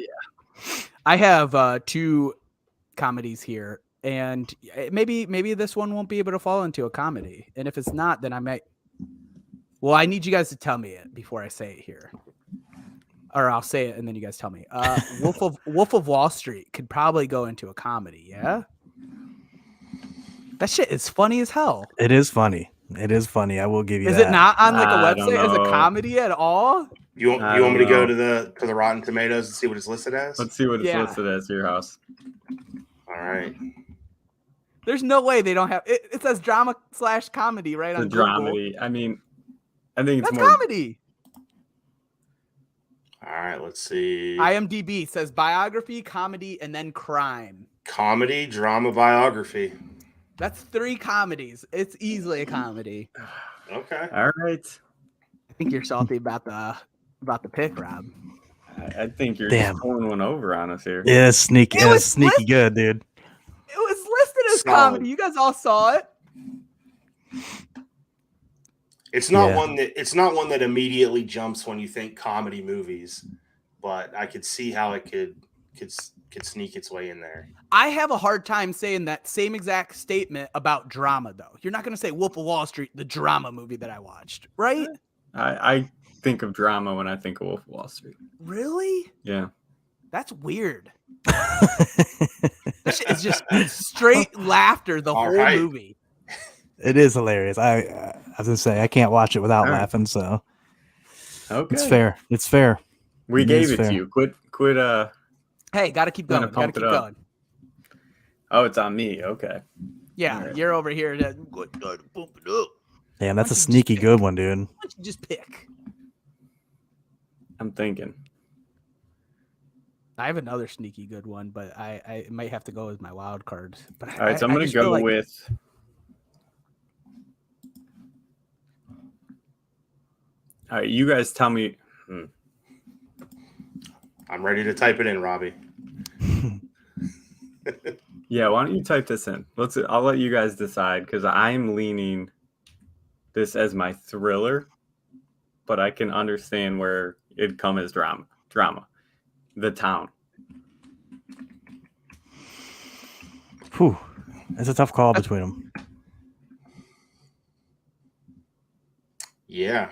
I have 2 comedies here, and maybe this one won't be able to fall into a comedy. And if it's not, then I might. Well, I need you guys to tell me it before I say it here, or I'll say it and then you guys tell me. Wolf of Wall Street could probably go into a comedy. Yeah, that shit is funny as hell. It is funny. I will give you Is that. it not on like a I don't website as a know. comedy at all? You want I me to don't go know. to the Rotten Tomatoes and see what it's listed as? Let's see what it's Yeah. listed as to your house. All right. There's no way they don't have it. It says drama/comedy right The on Google. dramedy. I mean, I think it's That's more. comedy. All right, let's see. IMDb says biography, comedy, and then crime. Comedy, drama, biography. That's 3 comedies. It's easily a comedy. Okay. All right. I think you're salty about the pick, Rob. I think you're Damn. just pulling one over on us here. Yeah, sneaky. It Yeah, was sneaky good, dude. It was listed as Solid. comedy. You guys all saw it. It's not Yeah. it's not one that immediately jumps when you think comedy movies, but I could see how it could sneak its way in there. I have a hard time saying that same exact statement about drama, though. You're not going to say Wolf of Wall Street, the drama movie that I watched, right? I think of drama when I think of Wolf of Wall Street. Really? Yeah. That's weird. That shit is just straight laughter the All whole right. movie. It is hilarious. I was gonna say I can't watch it without All right. laughing, so Okay. it's fair. It's fair. We It gave is it fair. to you. Quit. Hey, got to keep Gonna going. Got to pump it keep up. going. Oh, it's on me. Okay. Yeah, Alright. you're over here. Gotta bump it up. Damn, that's a Why don't you just sneaky pick? good one, dude. Why don't you just pick? I'm thinking. I have another sneaky good one, but I might have to go with my wild card. But All right, so I'm going to go with. All right, you guys tell me. I'm ready to type it in, Robbie. Yeah, why don't you type this in? I'll let you guys decide because I'm leaning this as my thriller, but I can understand where it'd come as drama. The Town. Whew. It's a tough call between them. Yeah.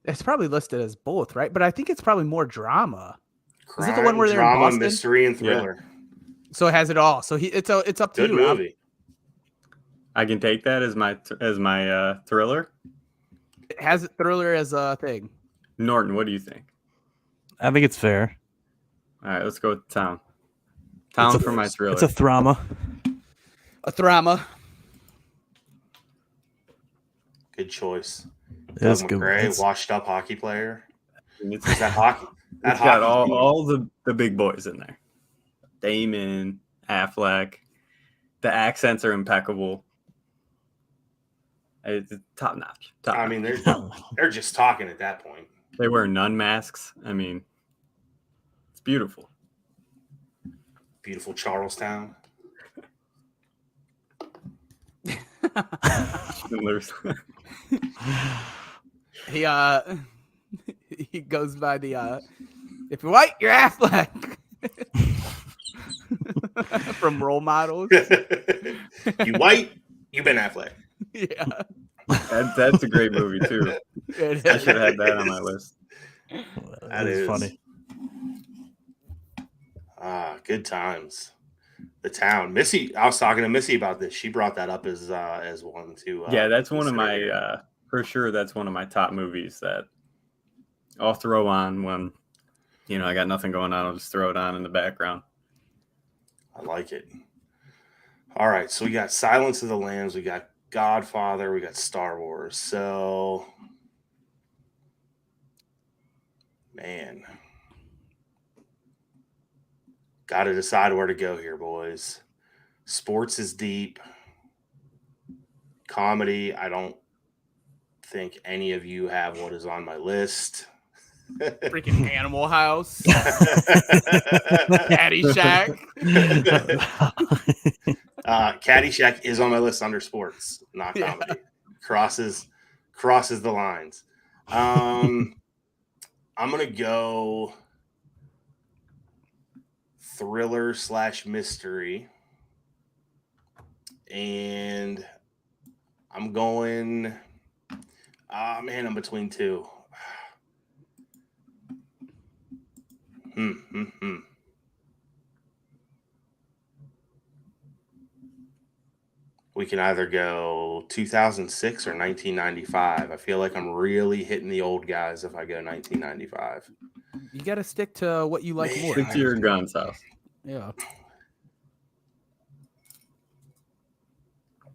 it's probably listed as both, right? But I think it's probably more drama. Is it the Crime, one where they're in drama, Boston? mystery, and thriller. So it has it all. So it's up to Good you. Rob. movie. I can take that as my thriller. It has thriller as a thing. Norton, what do you think? I think it's fair. All right, let's go with Town. Town It's a- for my thriller. It's a drama. A drama. Good choice. It's Doug good. McRae, It's- washed up hockey player. It's Is that hockey? That It's got hockey team. all the big boys in there. Damon, Affleck. The accents are impeccable. It's top notch. I mean, they're just talking at that point. They wear nun masks. I mean, it's beautiful. Beautiful Charlestown. Schindler's. He he goes by the if you're white, you're Affleck. From Role Models. You white, you Ben Affleck. Yeah. That's a great movie too. It I is. should have had that on my list. That It's is funny. Good times. The Town. Missy, I was talking to Missy about this. She brought that up as one to. Yeah, that's one of consider. for sure that's one of my top movies that I'll throw on when, I got nothing going on. I'll just throw it on in the background. I like it. All right, so we got Silence of the Lambs, we got Godfather, we got Star Wars. So, man, got to decide where to go here, boys. Sports is deep. Comedy, I don't think any of you have what is on my list. Freaking Animal House, Caddyshack. Caddyshack is on my list under sports, not comedy. Yeah. Crosses the lines. I'm gonna go thriller / mystery, and I'm going. Man, I'm between two. We can either go 2006 or 1995. I feel like I'm really hitting the old guys if I go 1995. You got to stick to what you like more. Stick to your guns, House. Yeah.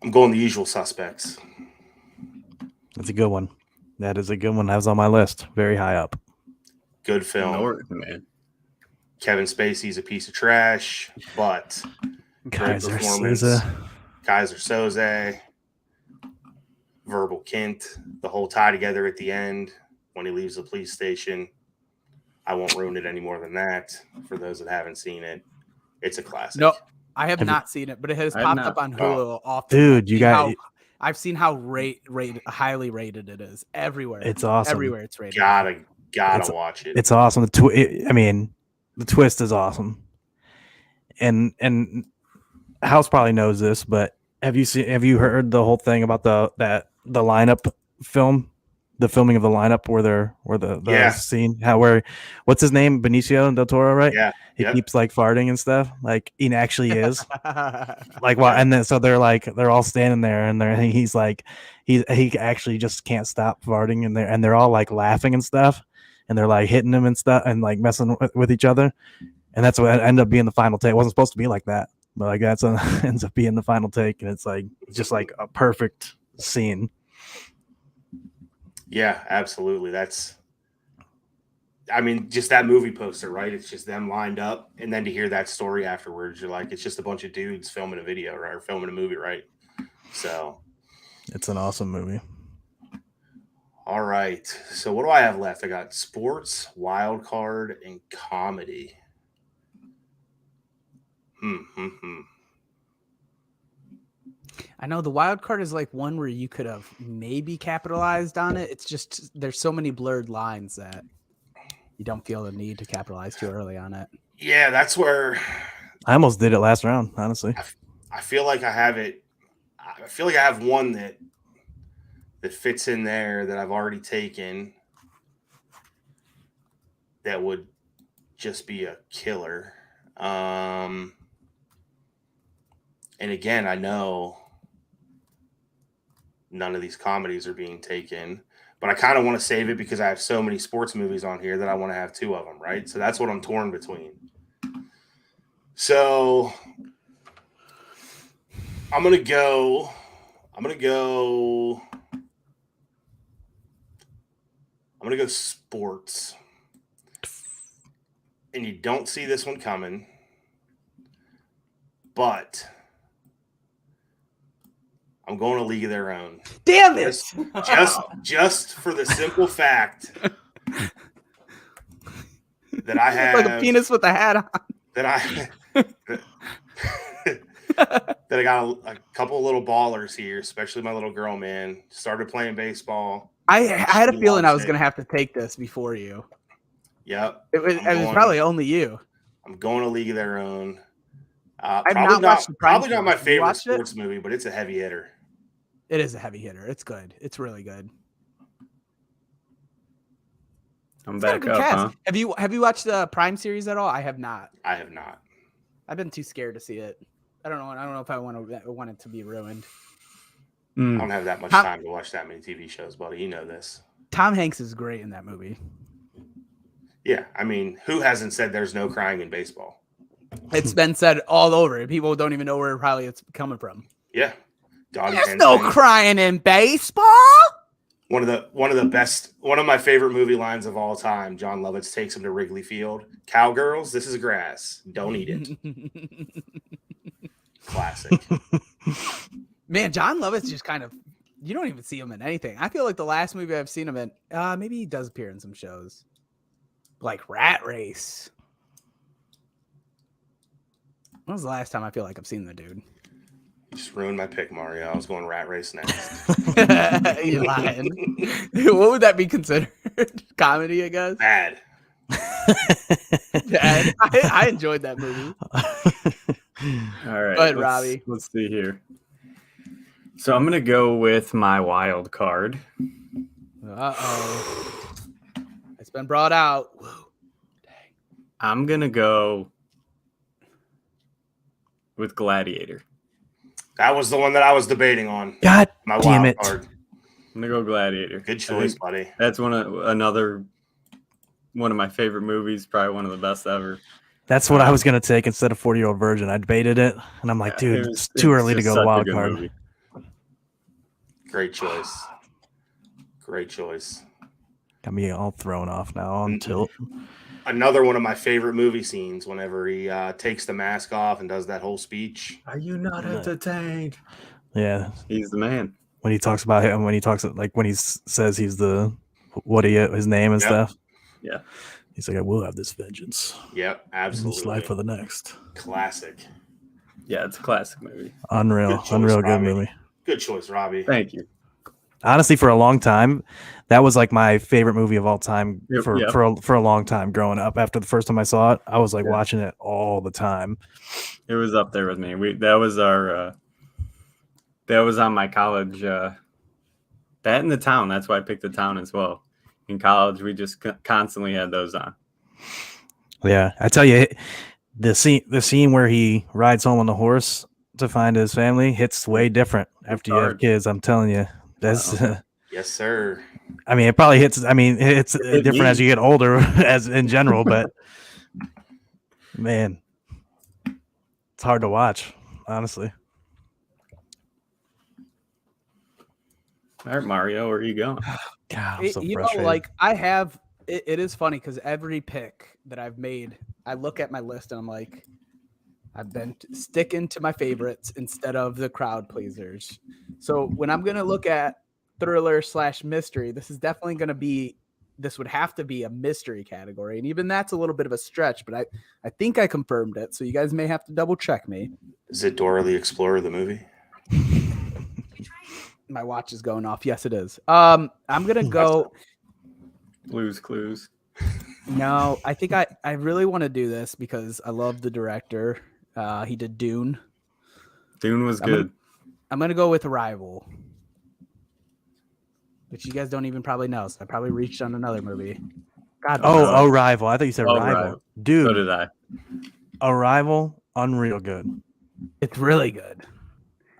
I'm going The Usual Suspects. That's a good one. That is a good one. That was on my list. Very high up. Good film. North, man. Kevin Spacey's a piece of trash, but great Kaiser performance. Soze. Kaiser Soze, Verbal Kint, the whole tie together at the end when he leaves the police station. I won't ruin it any more than that for those that haven't seen it. It's a classic. No, I have not seen it, but it has I have popped not. up on Hulu often. Dude, you got I've seen how highly rated it is everywhere. it's awesome. Everywhere it's rated. Gotta It's- watch it. It's awesome. The twist is awesome. And House probably knows this, but have you heard the whole thing about the lineup film, the filming of the lineup where the Yeah. scene what's his name, Benicio del Toro, right? Yeah. He Yep. keeps like farting and stuff, like he actually is. Like, well, and then so they're all standing there, and he's like, he actually just can't stop farting, and they're all like laughing and stuff, and they're like hitting him and stuff, and like messing with each other, and that's what ended up being the final take. It wasn't supposed to be like that, but like that's ends up being the final take, and it's like just like a perfect scene. Yeah, absolutely. Just that movie poster, right? It's just them lined up, and then to hear that story afterwards, you're like, it's just a bunch of dudes filming a video, right? Or filming a movie, right? So, It's an awesome movie. all right. So what do I have left? I got sports, wild card, and comedy. I know the wild card is like one where you could have maybe capitalized on it. It's just there's so many blurred lines that you don't feel the need to capitalize too early on it. Yeah, that's where I almost did it last round, honestly. I feel like I have it. I feel like I have one that fits in there that I've already taken that would just be a killer. And again, I know none of these comedies are being taken, but I kind of want to save it because I have so many sports movies on here that I want to have two of them, right? So that's what I'm torn between. So I'm gonna go sports. And you don't see this one coming, but I'm going to League of Their Own. Damn it! Just for the simple fact that I have Like a penis with a hat on. that I got a couple of little ballers here, especially my little girl, man. Started playing baseball. I had a She feeling I loves was it. going to have to take this before you. Yep. It was probably only you. I'm going to League of Their Own. I've Probably not watched the Prime probably not Series. my Have you favorite watched it? sports movie, but it's a heavy hitter. It is a heavy hitter. It's good. It's really good. I'm It's got a back good up, cast. huh? Have you watched the Prime series at all? I have not. I have not. I've been too scared to see it. I don't know if I want it to be ruined. I Mm. don't have that much Tom- time to watch that many TV shows, buddy. You know this. Tom Hanks is great in that movie. Yeah, I mean, who hasn't said there's no crying in baseball? It's been said all over. People don't even know where probably it's coming from. Yeah, Doggy There's Pen no thing. crying in baseball. One of the best, one of my favorite movie lines of all time. John Lovitz takes him to Wrigley Field. Cowgirls, this is grass. Don't eat it. Classic. Man, John Lovitz just kind of, you don't even see him in anything. I feel like the last movie I've seen him in, maybe he does appear in some shows. Like Rat Race. When was the last time I feel like I've seen the dude? You just ruined my pick, Mario. I was going Rat Race next. You're lying. What would that be considered? Comedy, I guess. Bad. I enjoyed that movie. All right, Go ahead, Robbie. Let's see here. So I'm gonna go with my wild card. Uh-oh. It's been brought out. Whoa. I'm gonna go with Gladiator. That was the one that I was debating on. God My damn wild it. card. I'm gonna go Gladiator. Good I choice, think buddy. That's one of my favorite movies. Probably one of the best ever. That's what I was gonna take instead of 40-Year-Old Virgin. I debated it, and I'm like, dude, it's too early to just go such a wild good card. movie. Great choice. Great choice. Got me all thrown off now on tilt. Another one of my favorite movie scenes whenever he takes the mask off and does that whole speech. Are you not entertained? Yeah, He's the man. when he talks about him, when he talks like when he says he's the his name and Yep. stuff. Yeah. He's like, I will have this vengeance Yep, in absolutely. this life or the next. Classic. Yeah, it's a classic movie. Unreal, Good choice, unreal good Robbie. movie. Good choice, Robbie. Thank you. Honestly, for a long time, that was like my favorite movie of all time Yep, for yep. for a long time growing up. After the first time I saw it, I was like Yeah. watching it all the time. It was up there with me. That was our that was on my college that in The Town. That's why I picked The Town as well. In college, we just constantly had those on. Yeah, I tell you, the scene where he rides home on the horse to find his family hits way different after you have hard. kids. I'm telling you, that's. Yes, sir. I mean, it probably hits. I mean, it's hit different as me. you get older, as in general. But man, it's hard to watch, honestly. All right, Mario, where are you going? God, I'm so You know, frustrated. like I have, it is funny because every pick that I've made, I look at my list and I'm like, I've been sticking to my favorites instead of the crowd pleasers. So when I'm going to look at thriller / mystery, this is definitely going to be, this would have to be a mystery category. And even that's a little bit of a stretch, but I think I confirmed it. So you guys may have to double check me. Is it Dora the Explorer, the movie? My watch is going off. Yes, it is. I'm going to go. Blues Clues. No, I think I really want to do this because I love the director. He did Dune. Dune was I'm gonna- good. I'm going to go with Arrival, which you guys don't even probably know. So I probably reached on another movie. God, Oh, Arrival. I thought you said Oh, Rival. Rival. Dude, So did I. Arrival, unreal good. it's really good.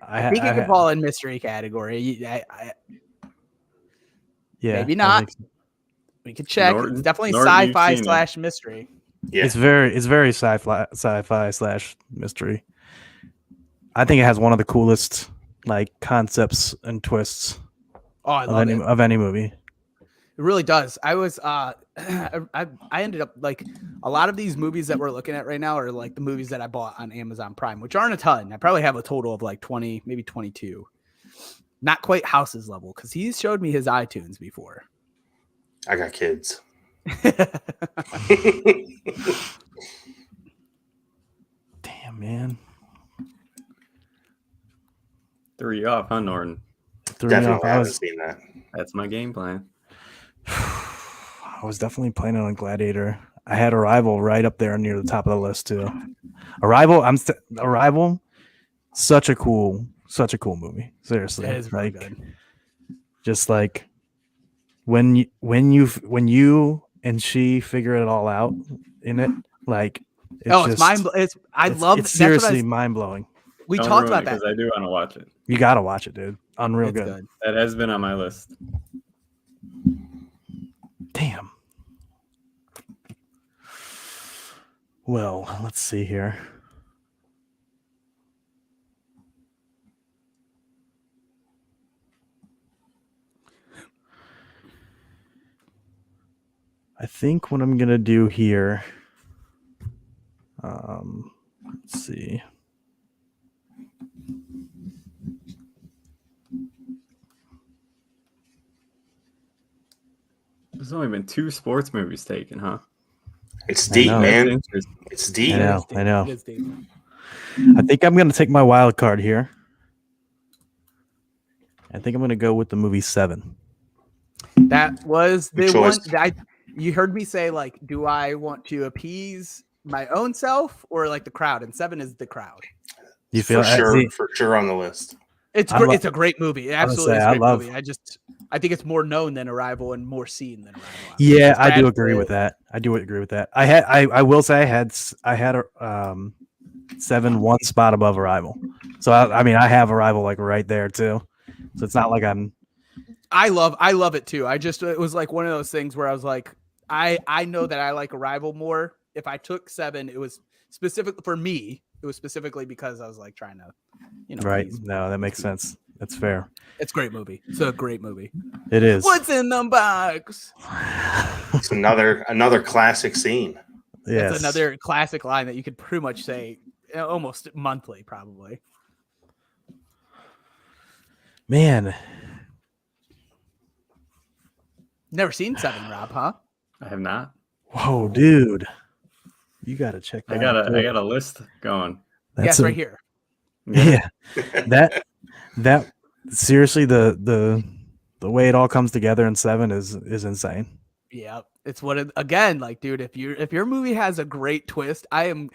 I think it could ha- fall in mystery category. yeah, maybe I not. think so. We could check. Norton- It's definitely Norton, you've sci-fi seen it. / mystery. Yeah. It's very sci-fi / mystery. I think it has one of the coolest like concepts and twists Oh, I of love it. of any movie. It really does. I was I ended up like a lot of these movies that we're looking at right now are like the movies that I bought on Amazon Prime, which aren't a ton. I probably have a total of like 20, maybe 22. Not quite House's level because he's showed me his iTunes before. I got kids. Damn, man. Threw you off, huh, Norton? Threw me off. Definitely I haven't was seen that. That's my game plan. I was definitely planning on Gladiator. I had Arrival right up there near the top of the list too. Arrival, Arrival, such a cool movie. Seriously, It is really like good. just like when you and she figure it all out in it, like It's mind. I love. It's that's what seriously mind blowing. we Don't talked ruin about it, that. 'cause I do want to watch it. You gotta watch it, dude. unreal It's good. good. That has been on my list. Damn. Well, let's see here. I think what I'm gonna do here. Let's see. There's only been 2 sports movies taken, huh? It's I deep, know. That's man. interesting. It's deep. I know. It is deep. I know. It is deep. I think I'm gonna take my wild card here. I think I'm gonna go with the movie Seven. That was the Good one choice. that you heard me say, like, do I want to appease my own self or like the crowd? And Seven is the crowd. You feel For sure on the list. It's I great. lo- It's a great movie. It I was absolutely gonna is say, a I great love- movie. I think it's more known than Arrival and more seen than Arrival. Yeah, It's I do Brad agree with Pitt. that. I do agree with that. I will say I had Seven one spot above Arrival. So I mean I have Arrival like right there too. So it's not like I'm I love it too. It was like one of those things where I was like, I know that I like Arrival more. If I took Seven, it was specific for me. It was specifically because I was like trying to, right. appease- No, that makes sense. That's fair. It's a great movie. It's a great movie. It is. What's in the box? It's another classic scene. Yes. It's another classic line that you could pretty much say almost monthly, probably. Man, Never seen Seven, Rob, huh? I have not. whoa, dude. You gotta check that I got out. a list going. Yes, right here. Yeah. that seriously the way it all comes together in Seven is insane. Yeah, it's again, like, dude, if your movie has a great twist, I am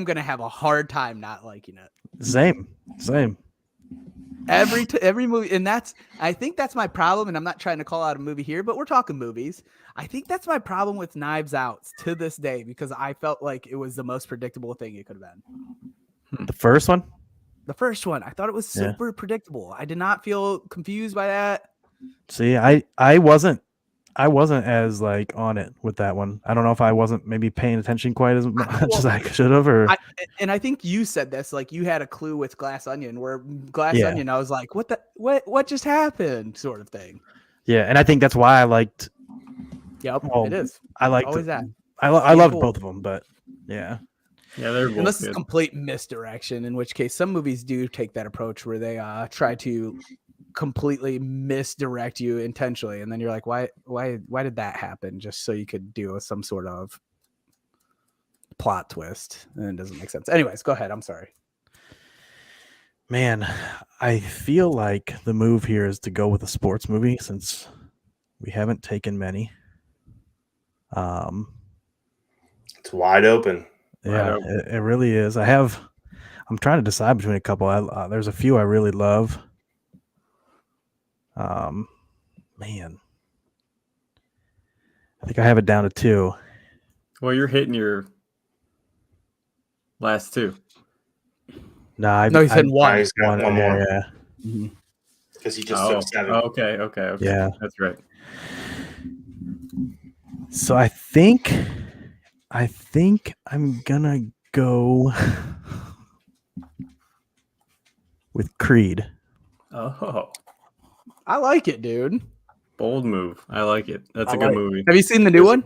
gonna have a hard time not liking it. Same. Every movie, and I think that's my problem. And I'm not trying to call out a movie here, but we're talking movies. I think that's my problem with Knives Out to this day because I felt like it was the most predictable thing it could have been. The first one? The first one, I thought it was Yeah. super predictable. I did not feel confused by that. See, I wasn't as like on it with that one. I don't know if I wasn't maybe paying attention quite as much as I should have, or And I think you said this, like you had a clue with Glass Onion, where Glass Yeah. Onion, I was like, what just happened, sort of thing. yeah. And I think that's why I liked. Yep, Well, it is I liked. always that. I Yeah, loved cool. both of them, but yeah, Yeah, they're both Unless it's good. complete misdirection, in which case some movies do take that approach where they try to completely misdirect you intentionally, and then you're like, why did that happen? Just so you could do some sort of plot twist, and it doesn't make sense. Anyways, go ahead. I'm sorry. man, I feel like the move here is to go with a sports movie since we haven't taken many. It's wide open. Yeah, open. it really is. I'm trying to decide between a couple. There's a few I really love. Man, I think I have it down to 2. Well, you're hitting your last 2. No, No, he said one. He's got one more Yeah, because he just Oh, took 7. okay. Yeah. That's right. so I think I'm gonna go with Creed. Oh, I like it, dude. bold move. I like it. That's I a good like- movie. Have you seen the new one?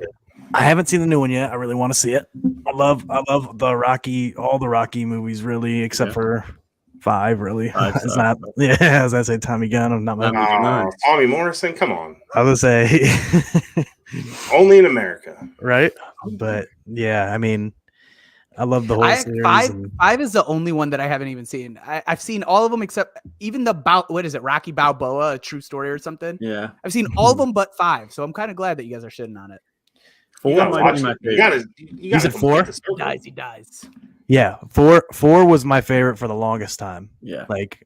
I haven't seen the new one yet. I really want to see it. I love all the Rocky movies, really, except Yeah. for 5. Really, Five it's sucks, not. but- Yeah, as I say, Tommy Gunn. I'm not. Not movie Oh, nice. Tommy Morrison, come on. I would say, Only in America. right? But yeah, I mean, I love the whole series. Five is the only one that I haven't even seen. I've seen all of them except even what is it, Rocky Balboa, a true story or something. Yeah. I've seen all of them but 5, so I'm kind of glad that you guys are shitting on it. 4 You gotta might watch be my it. You favorite. gotta You complete said 4? the circle. He dies. Yeah, 4 was my favorite for the longest time. Yeah. Like,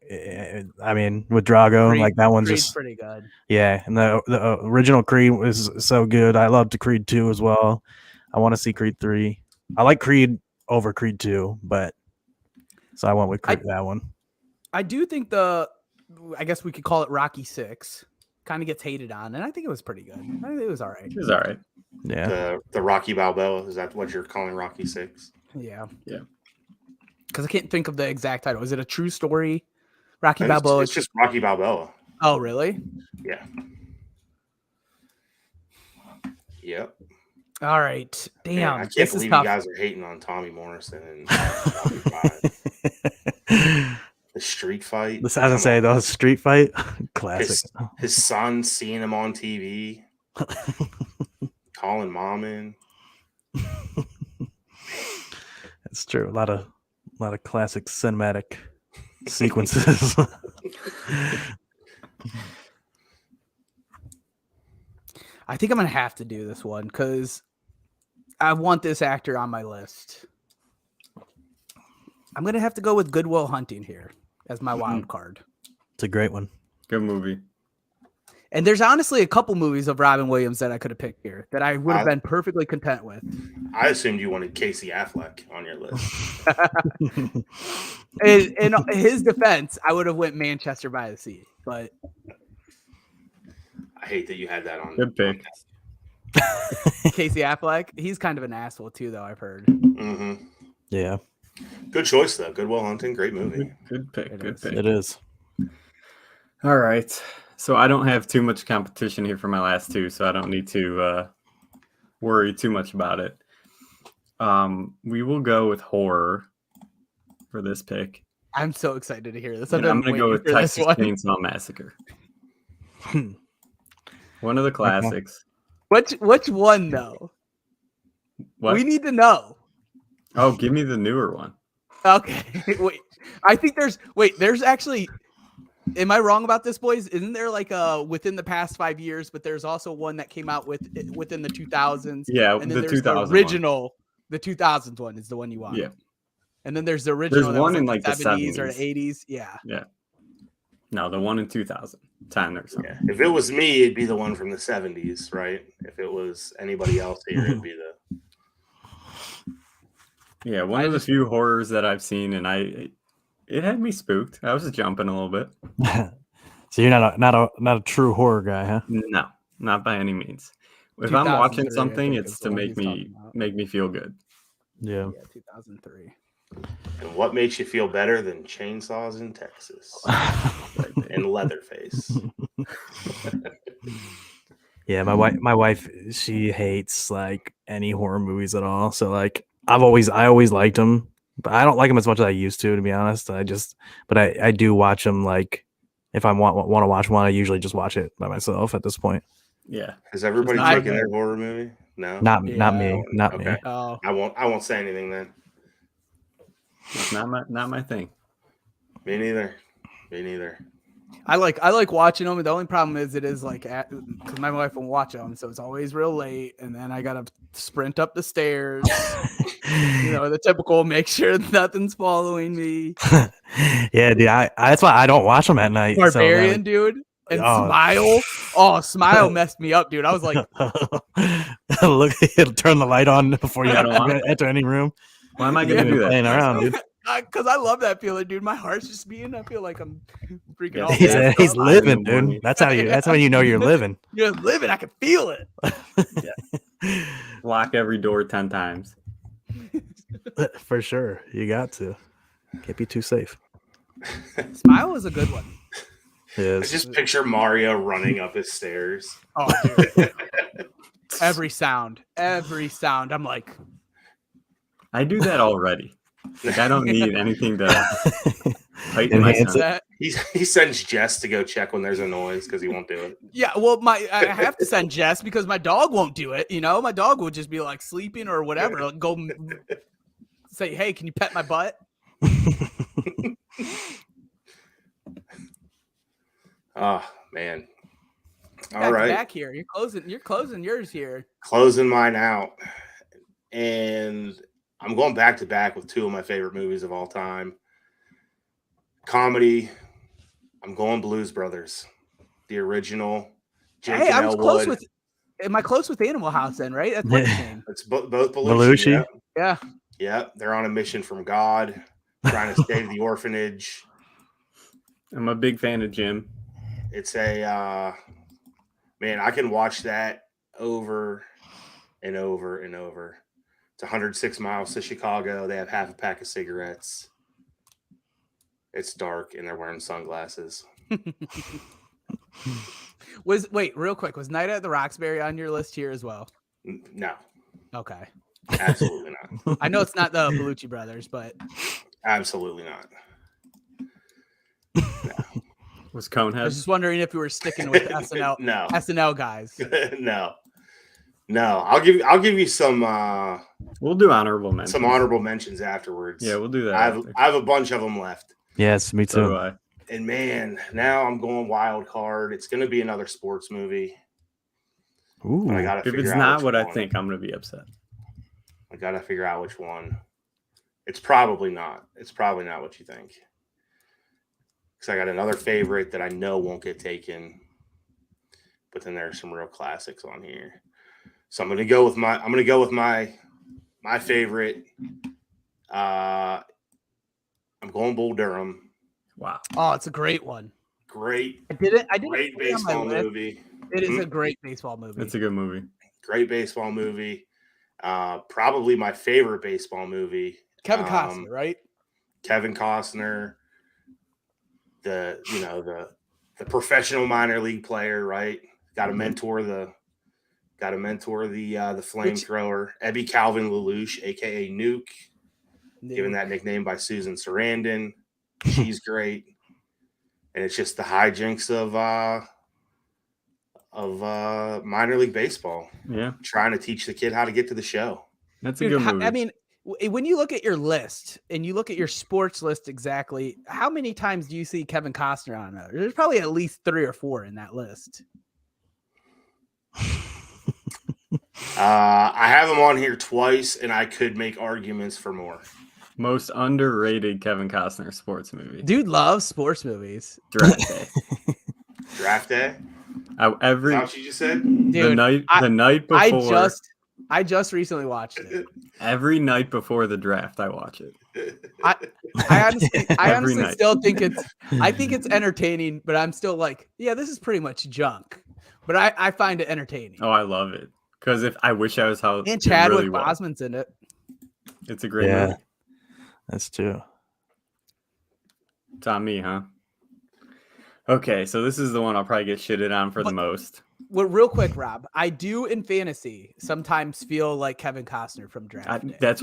I mean, with Drago, Creed- like that one Creed's just pretty good. yeah. And the original Creed was so good. I loved Creed 2 as well. I want to see Creed 3. I like Creed over Creed 2, but so I went with Creed, that one. I do think the I guess we could call it Rocky 6. Kind of gets hated on, and I think it was pretty good. I think it was all right. It was all right. Yeah. The Rocky Balboa, is that what you're calling Rocky 6? Yeah. Yeah. Because I can't think of the exact title. Is it a true story? Rocky Balboa. It's just Rocky Balboa. Oh, really? Yeah. Yep. All right. Damn. Man, I can't this believe is you tough. guys are hating on Tommy Morrison and the street fight. This I was Come say on. the street fight, classic. His son seeing him on TV, calling mom in. It's true. A lot of classic cinematic sequences. I think I'm gonna have to do this one because I want this actor on my list. I'm gonna have to go with Good Will Hunting here as my wild card. It's a great one. Good movie. And there's honestly a couple movies of Robin Williams that I could have picked here that I would have been perfectly content with. I assumed you wanted Casey Affleck on your list. In his defense, I would have went Manchester by the Sea, but I hate that you had that on. Good pick. Casey Affleck, he's kind of an asshole too, though. I've heard. Mm-hmm. Yeah, Good choice though. Good Will Hunting, great movie. Good pick. It Good is. pick. it is. All right. So I don't have too much competition here for my last two, so I don't need to worry too much about it. We will go with horror for this pick. I'm so excited to hear this. And I'm been going to go waiting with for this Texas one. Chainsaw Massacre. One of the classics. Which one though? What? We need to know. Oh, give me the newer one. Okay, wait. I think there's actually. Am I wrong about this, boys? Isn't there like within the past 5 years, but there's also one that came out within the 2000s? Yeah, And then the there's 2000 the original. The 2000s one is the one you want. Yeah. And then there's the original. There's that one was in like the 70s or 70s. 80s. Yeah. Yeah. No, the one in 2010 or something. Yeah. If it was me, it'd be the one from the 70s, right? If it was anybody else here, it'd be the. Yeah, one of the few horrors that I've seen, and it had me spooked. I was jumping a little bit. So you're not a true horror guy, huh? No, not by any means. If I'm 2003, watching I something, think, it's is to the one make he's me talking about. make me feel good. Yeah. Yeah, 2003. And what makes you feel better than chainsaws in Texas and Leatherface? Yeah, my wife, she hates like any horror movies at all. So like I always liked them, but I don't like them as much as I used to be honest. But I do watch them. Like if I want to watch one, I usually just watch it by myself at this point. Yeah. Has everybody not taken good. their horror movie? No, Not me, Okay. me. Oh, I won't say anything then. It's not my thing. Me neither. I like watching them. The only problem is it is like because my wife won't watch them, so it's always real late, and then I gotta sprint up the stairs. The typical make sure nothing's following me. Yeah, dude. That's why I don't watch them at night. Barbarian, dude, and Oh. Smile. Oh, Smile messed me up, dude. I was like, Look, it'll turn the light on before you I don't want enter any room. Why am I going to Yeah. do that? Playing around, dude. because I love that feeling, dude. My heart's just beating. I feel like I'm freaking Yeah, all He's, messed he's up. living, in the morning. dude. That's when you know you're living. You're living. I can feel it. Lock every door 10 times. For sure. You got to. Can't be too safe. Smile is a good one. I Yes. just picture Mario running up his stairs. Oh, dude. every sound. I'm like, I do that already. Like I don't need anything to heighten my Enhance sense. it. that. He sends Jess to go check when there's a noise because he won't do it. Yeah, well, I have to send Jess because my dog won't do it. My dog will just be like sleeping or whatever. Like, go say, hey, can you pet my butt? Oh man! All Back to right, back here. You're closing yours here. closing mine out, and I'm going back to back with two of my favorite movies of all time. Comedy. I'm going Blues Brothers, the original. Jake Hey, and I was Elwood. close with. Am I close with Animal House then? Right? That's what's his name. It's both Belushi. Belushi? Yeah. Yeah. Yeah, they're on a mission from God, trying to save the orphanage. I'm a big fan of Jim. It's a man, I can watch that over and over and over. It's 106 miles to Chicago. They have half a pack of cigarettes. It's dark and they're wearing sunglasses. Wait, real quick, was Night at the Roxbury on your list here as well? No, Okay. absolutely not. I know it's not the Bellucci brothers, but Absolutely not. Was I Conehead? was just wondering if you were sticking with SNL No, SNL guys. no. I'll give you some We'll do honorable mentions. some honorable mentions afterwards. Yeah, we'll do that. I have a bunch of them left. Yes, me So do too. I. And man, now I'm going wild card. It's going to be another sports movie. Ooh. But I got to If figure it's out not which what I one. think, I'm gonna be upset. I got to figure out which one. It's probably not. It's probably not what you think. Because I got another favorite that I know won't get taken. But then there's some real classics on here. So I'm gonna go with my favorite. I'm going Bull Durham. Wow. Oh, it's a great one. Great I didn't great put it on my baseball list. movie. It is a great baseball movie. It's a good movie. Great baseball movie. Probably my favorite baseball movie. Kevin Costner, right? Kevin Costner, the professional minor league player, right? Got to mentor the flamethrower. Ebby Calvin LaLoosh, aka Nuke, given that nickname by Susan Sarandon. She's great. And it's just the hijinks of minor league baseball, Yeah, trying to teach the kid how to get to the show. that's a Dude, good movie. I mean, when you look at your list and you look at your sports list exactly, how many times do you see Kevin Costner on it? There's probably at least 3 or 4 in that list. I have him on here twice, and I could make arguments for more. Most underrated Kevin Costner sports movie. Dude loves sports movies. Draft Day. Draft day? I, Is every that what you just said? the Dude, night I before just recently watched it. every night before the draft, I watch it. I honestly Every night. still think it's entertaining, but I'm still like, yeah, this is pretty much junk. But I find it entertaining. Oh, I love it because if I wish I was how And it Chadwick really was. Boseman's in it. It's a great Yeah. movie. That's true. It's on me, huh? Okay, so this is the one I'll probably get shitted on for the most. Well, real quick, Rob, I do in fantasy sometimes feel like Kevin Costner from Draft I, Day. that's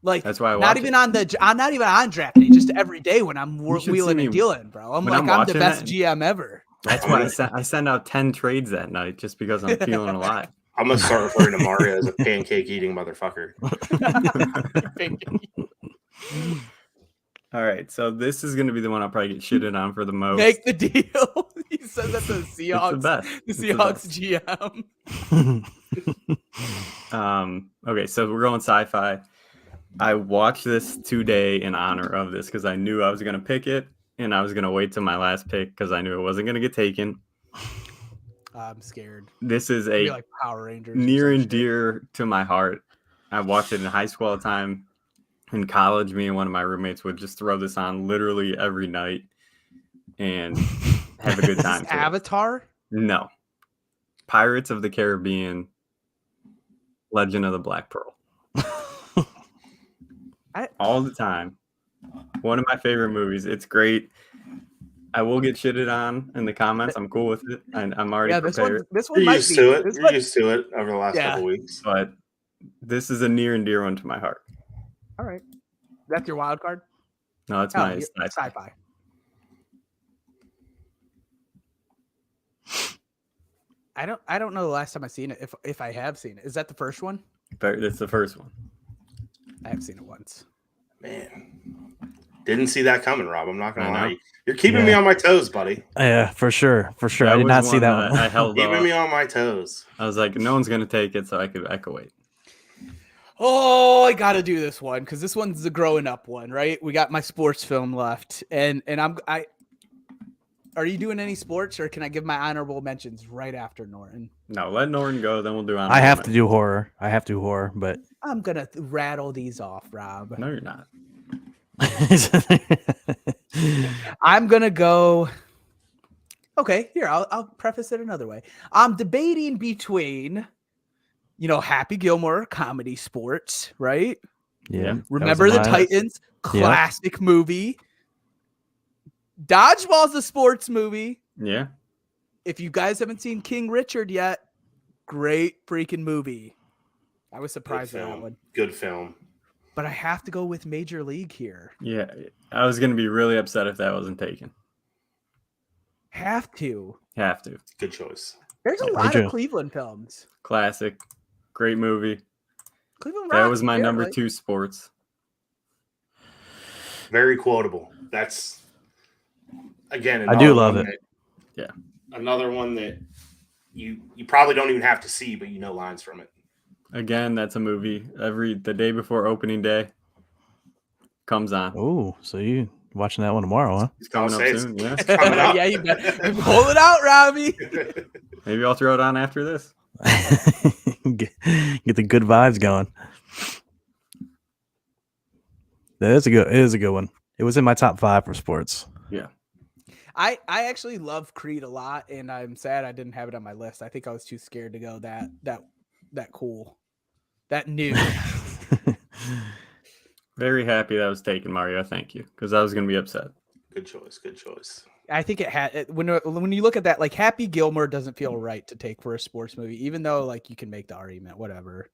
Like why I watch not even on Draft Day, just every day when I'm You should wheeling see and me dealing, bro. I'm when like, I'm I'm the watching best it. GM ever. That's why I send out 10 trades that night just because I'm feeling alive. I'm gonna start referring to Mario as a pancake eating motherfucker. All right, so this is going to be the one I'll probably get shitted on for the most. Make the deal. He says that to the It's Seahawks. the best. The It's the Seahawks best. GM. Okay, so we're going sci-fi. I watched this today in honor of this because I knew I was going to pick it, and I was going to wait till my last pick because I knew it wasn't going to get taken. I'm scared. This is It'd be a like Power Rangers. or near some and shit. dear to my heart. I watched it in high school all the time. In college, me and one of my roommates would just throw this on literally every night and have a good Is time. this to it. Avatar? No. Pirates of the Caribbean, Legend of the Black Pearl. All the time. One of my favorite movies. It's great. I will get shitted on in the comments. I'm cool with it. I'm already Yeah, prepared. this one You're might used be. to it. This You're might- used to it over the last Yeah. couple weeks. But this is a near and dear one to my heart. All right. That's your wild card? No, it's Oh, my you're- sci-fi. sci-fi. I don't know the last time I seen it. If I have seen it, is that the first one? But it's the first one. I have seen it once. Man, didn't see that coming, Rob. I'm not gonna I know. lie. You're keeping me on my toes, buddy. Yeah, for sure. For sure. I That did was not see one that one. I held Keeping off. me on my toes. I was like, no one's gonna take it, so I could wait. Oh, I gotta do this one because this one's the growing up one, right? We got my sports film left, and I. Are you doing any sports, or can I give my honorable mentions right after Norton? No, let Norton go, then we'll do on. I have to do horror. But I'm gonna rattle these off, Rob. No, you're not. I'm gonna go. Okay, here I'll preface it another way. I'm debating between, Happy Gilmore, comedy sports, right? Yeah. that was Remember the mine. Titans, classic movie. Dodgeball's a sports movie. Yeah. If you guys haven't seen King Richard yet, great freaking movie. I was Good surprised by that film. one. Good film. But I have to go with Major League here. Yeah. I was going to be really upset if that wasn't taken. Have to. Have to. Good choice. There's a Yeah, lot Major- of Cleveland films. Classic. Great movie. Cleveland That Rock, was my number apparently. 2 sports. Very quotable. That's again. I do another love one it. Yeah. Another one that you probably don't even have to see, but you know lines from it. Again, that's a movie. The day before opening day comes on. Oh, so you watching that one tomorrow, huh? It's coming I'll up say soon. Yeah. it's coming up. Yeah, you better pull it out, Robbie. Maybe I'll throw it on after this. Get the good vibes going. It is a good one. It was in my top 5 for sports. I actually love Creed a lot, and I'm sad I didn't have it on my list. I think I was too scared to go that cool, that new. Very happy that was taken, Mario. Thank you. Because I was going to be upset. Good choice. Good choice. I think it had when you look at that, like Happy Gilmore doesn't feel right to take for a sports movie, even though like you can make the argument, whatever.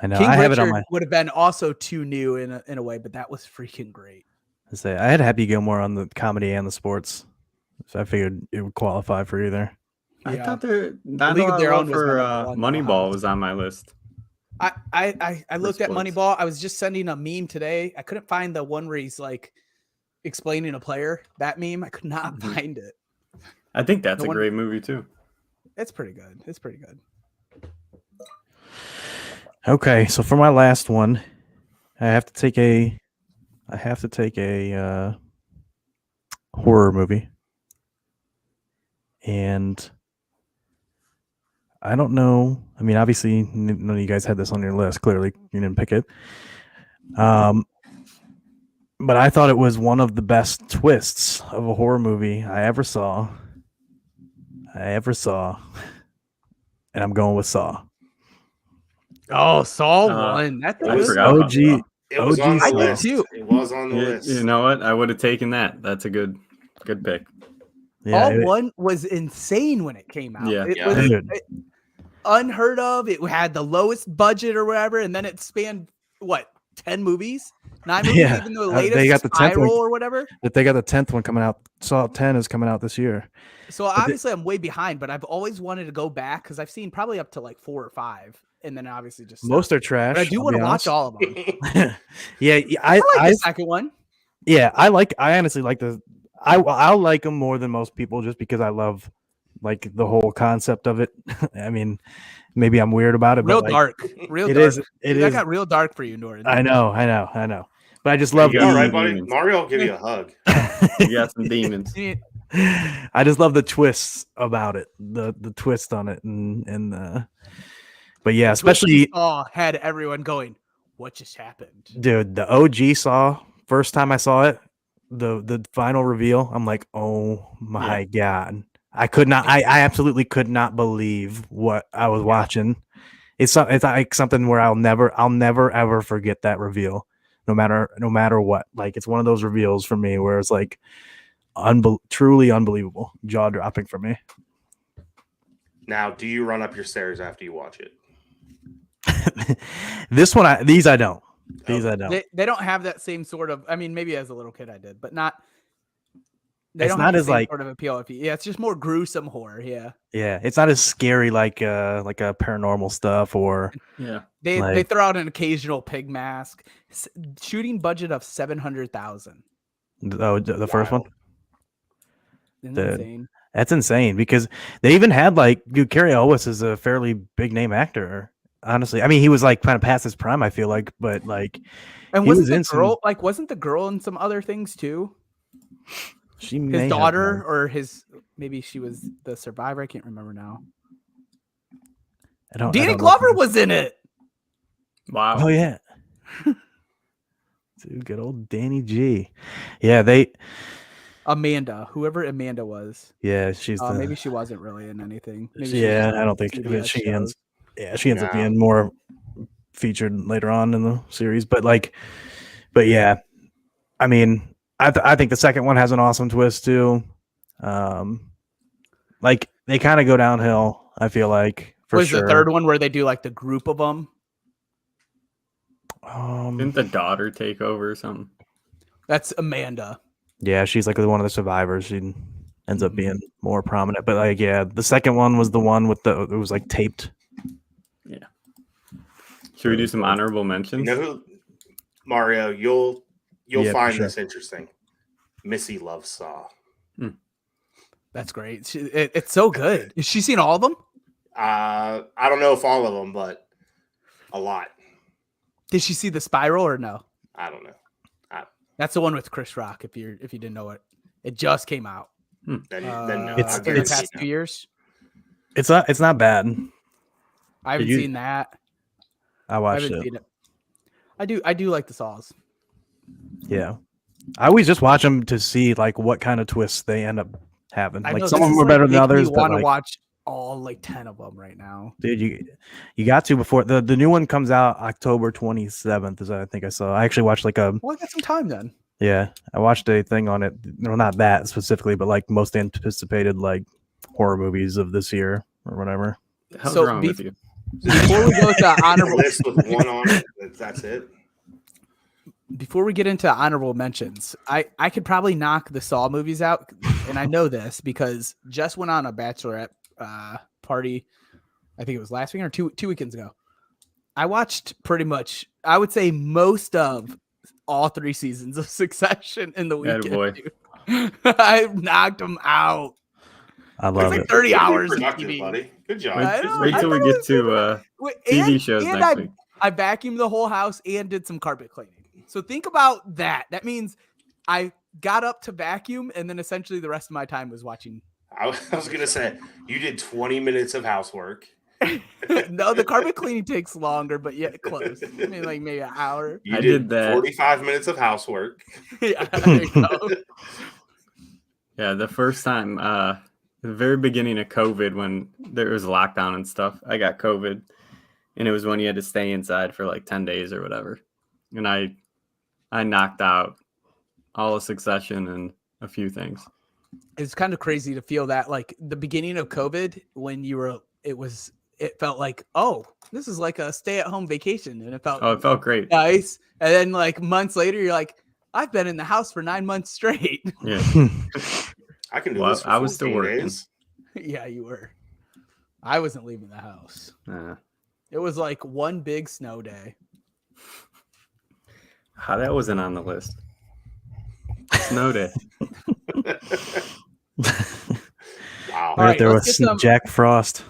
I know. King I have Richard it on my. would have been also too new in a way, but that was freaking great. I had Happy Gilmore on the comedy and the sports, so I figured it would qualify for either. I Yeah. thought not League a of lot Their of Own love was my for number one. Moneyball was on my list. I looked at sports. Moneyball. I was just sending a meme today. I couldn't find the one where he's like explaining a player. That meme, I could not Mhm. find it. I think that's The a one- great movie too. It's pretty good. It's pretty good. Okay, so for my last one, I have to take a horror movie, and I don't know. I mean, obviously, none of you guys had this on your list. Clearly, you didn't pick it. But I thought it was one of the best twists of a horror movie I ever saw. And I'm going with Saw. Oh, Saul Uh, won. That's I a good forgot about OG. Saw. It was on OG the I did list. too. It was on the list. You know what? I would have taken that. That's a good pick. Yeah, All one was insane when it came out. Yeah. It Yeah. was Dude. unheard of. It had the lowest budget or whatever, and then it spanned 10 movies, 9 movies, Yeah. even the They latest got the 10th Spiral one. or whatever. But they got the 10th one coming out. Saw 10 is coming out this year. So obviously I'm way behind, but I've always wanted to go back because I've seen probably up to like 4 or 5, and then obviously just stopped. Most are trash. But I do I'll want be to watch honest. all of them. Yeah, I like the second one. I honestly like I'll like them more than most people just because I love like the whole concept of it. I mean, maybe I'm weird about it, Real but like, dark. Real it dark. is. It That is. got real dark for you, Norton. I know. But I just love You all the- right, buddy? demons. Mario will give you a hug. You got some demons. I just love the twists about it, the twist on it, and but yeah, especially had everyone going, what just happened? dude, the OG Saw first time I saw it, the final reveal, I'm like, oh my god, I absolutely could not believe what I was watching. It's like something where I'll never ever forget that reveal, no matter what. Like it's one of those reveals for me where it's like truly unbelievable, jaw dropping for me. Now, do you run up your stairs after you watch it? These I don't. These I don't. They don't have that same sort of. I mean, maybe as a little kid I did, but not. They It's don't not have the as, same like- sort of appeal. Yeah, it's just more gruesome horror. Yeah, Yeah, it's not as scary like a paranormal stuff or Yeah. they Like- throw out an occasional pig mask. Shooting budget of $700,000. the first one. Isn't The- that insane? That's insane because they even had like dude, Carrie Elwes is a fairly big name actor. Honestly, I mean he was like kind of past his prime. I feel like, but like And he wasn't was the in some- girl wasn't the girl in some other things too? she may His have daughter been. or maybe she was the survivor. I can't remember now. I don't Danny know. Glover was in it. Wow. Oh yeah, Dude, good old Danny G. Yeah, they. Amanda, whoever Amanda was. Yeah, she's the. Maybe she wasn't really in anything. Maybe she was Yeah, just I on don't think CBS she shows. ends. Yeah, she ends up No. being more featured later on in the series. But yeah, I mean, I think the second one has an awesome twist too. Like they kind of go downhill. I feel like for Was sure. the third one where they do like the group of them? Didn't the daughter take over or something? That's Amanda. Yeah, she's like one of the survivors. She ends up Mhm. being more prominent. But like, yeah, the second one was the one with it was like taped. Should we do some honorable You mentions? know who, Mario? You'll Yeah, for find sure. this interesting. Missy loves Saw. That's great. It's so good. Has she seen all of them? I don't know if all of them, but a lot. Did she see the Spiral or no? I don't know. That's the one with Chris Rock. If you didn't know it, it just came out. Then no. It's- I'll in the guarantee past no. 2 years. It's not bad. I haven't you- seen that. I I watched haven't it. seen it. I do like the Saws. Yeah, I always just watch them to see like what kind of twists they end up having. I Like know, some this of them is, were like, better than making others, me but want to like, watch all like 10 of them right now. dude, you got to before the new one comes out October 27th. Is I think I saw. I actually watched like a Well, I got some time then. yeah. I watched a thing on it. No, not that specifically, but like most anticipated like horror movies of this year or whatever. The hell's So wrong with you? Before we go to A honorable, list with one on it. That's it. before we get into honorable mentions, I could probably knock the Saw movies out, and I know this because just went on a bachelorette party. I think it was last week or two weekends ago. I watched pretty much, I would say, most of all 3 seasons of Succession in the weekend. Attaboy. Dude. I knocked them out. I It's love like it. 30 You're hours of productive, TV. buddy. Good job. I know, Wait I till we thought get it was to Wait, TV shows next I, week. I vacuumed the whole house and did some carpet cleaning. So think about that. That means I got up to vacuum, and then essentially the rest of my time was watching. I was gonna say you did 20 minutes of housework. No, the carpet cleaning takes longer, but yeah, close. I mean, like maybe an hour. You I did did that. 45 minutes of housework. Yeah, there you go. Yeah, the first time, the very beginning of COVID, when there was lockdown and stuff, I got COVID, and it was when you had to stay inside for like 10 days or whatever. And I knocked out all of Succession and a few things. It's kind of crazy to feel that, like the beginning of COVID, when it felt like, oh, this is like a stay-at-home vacation, and it felt Oh, it felt great. nice. And then like months later, you're like, I've been in the house for 9 months straight. Yeah. I can do Well, this. For I was still 14 working. days. Yeah, you were. I wasn't leaving the house. It was like one big snow day. How that wasn't on the list. Snow day. Wow. All Right right, there let's with get some- Jack Frost.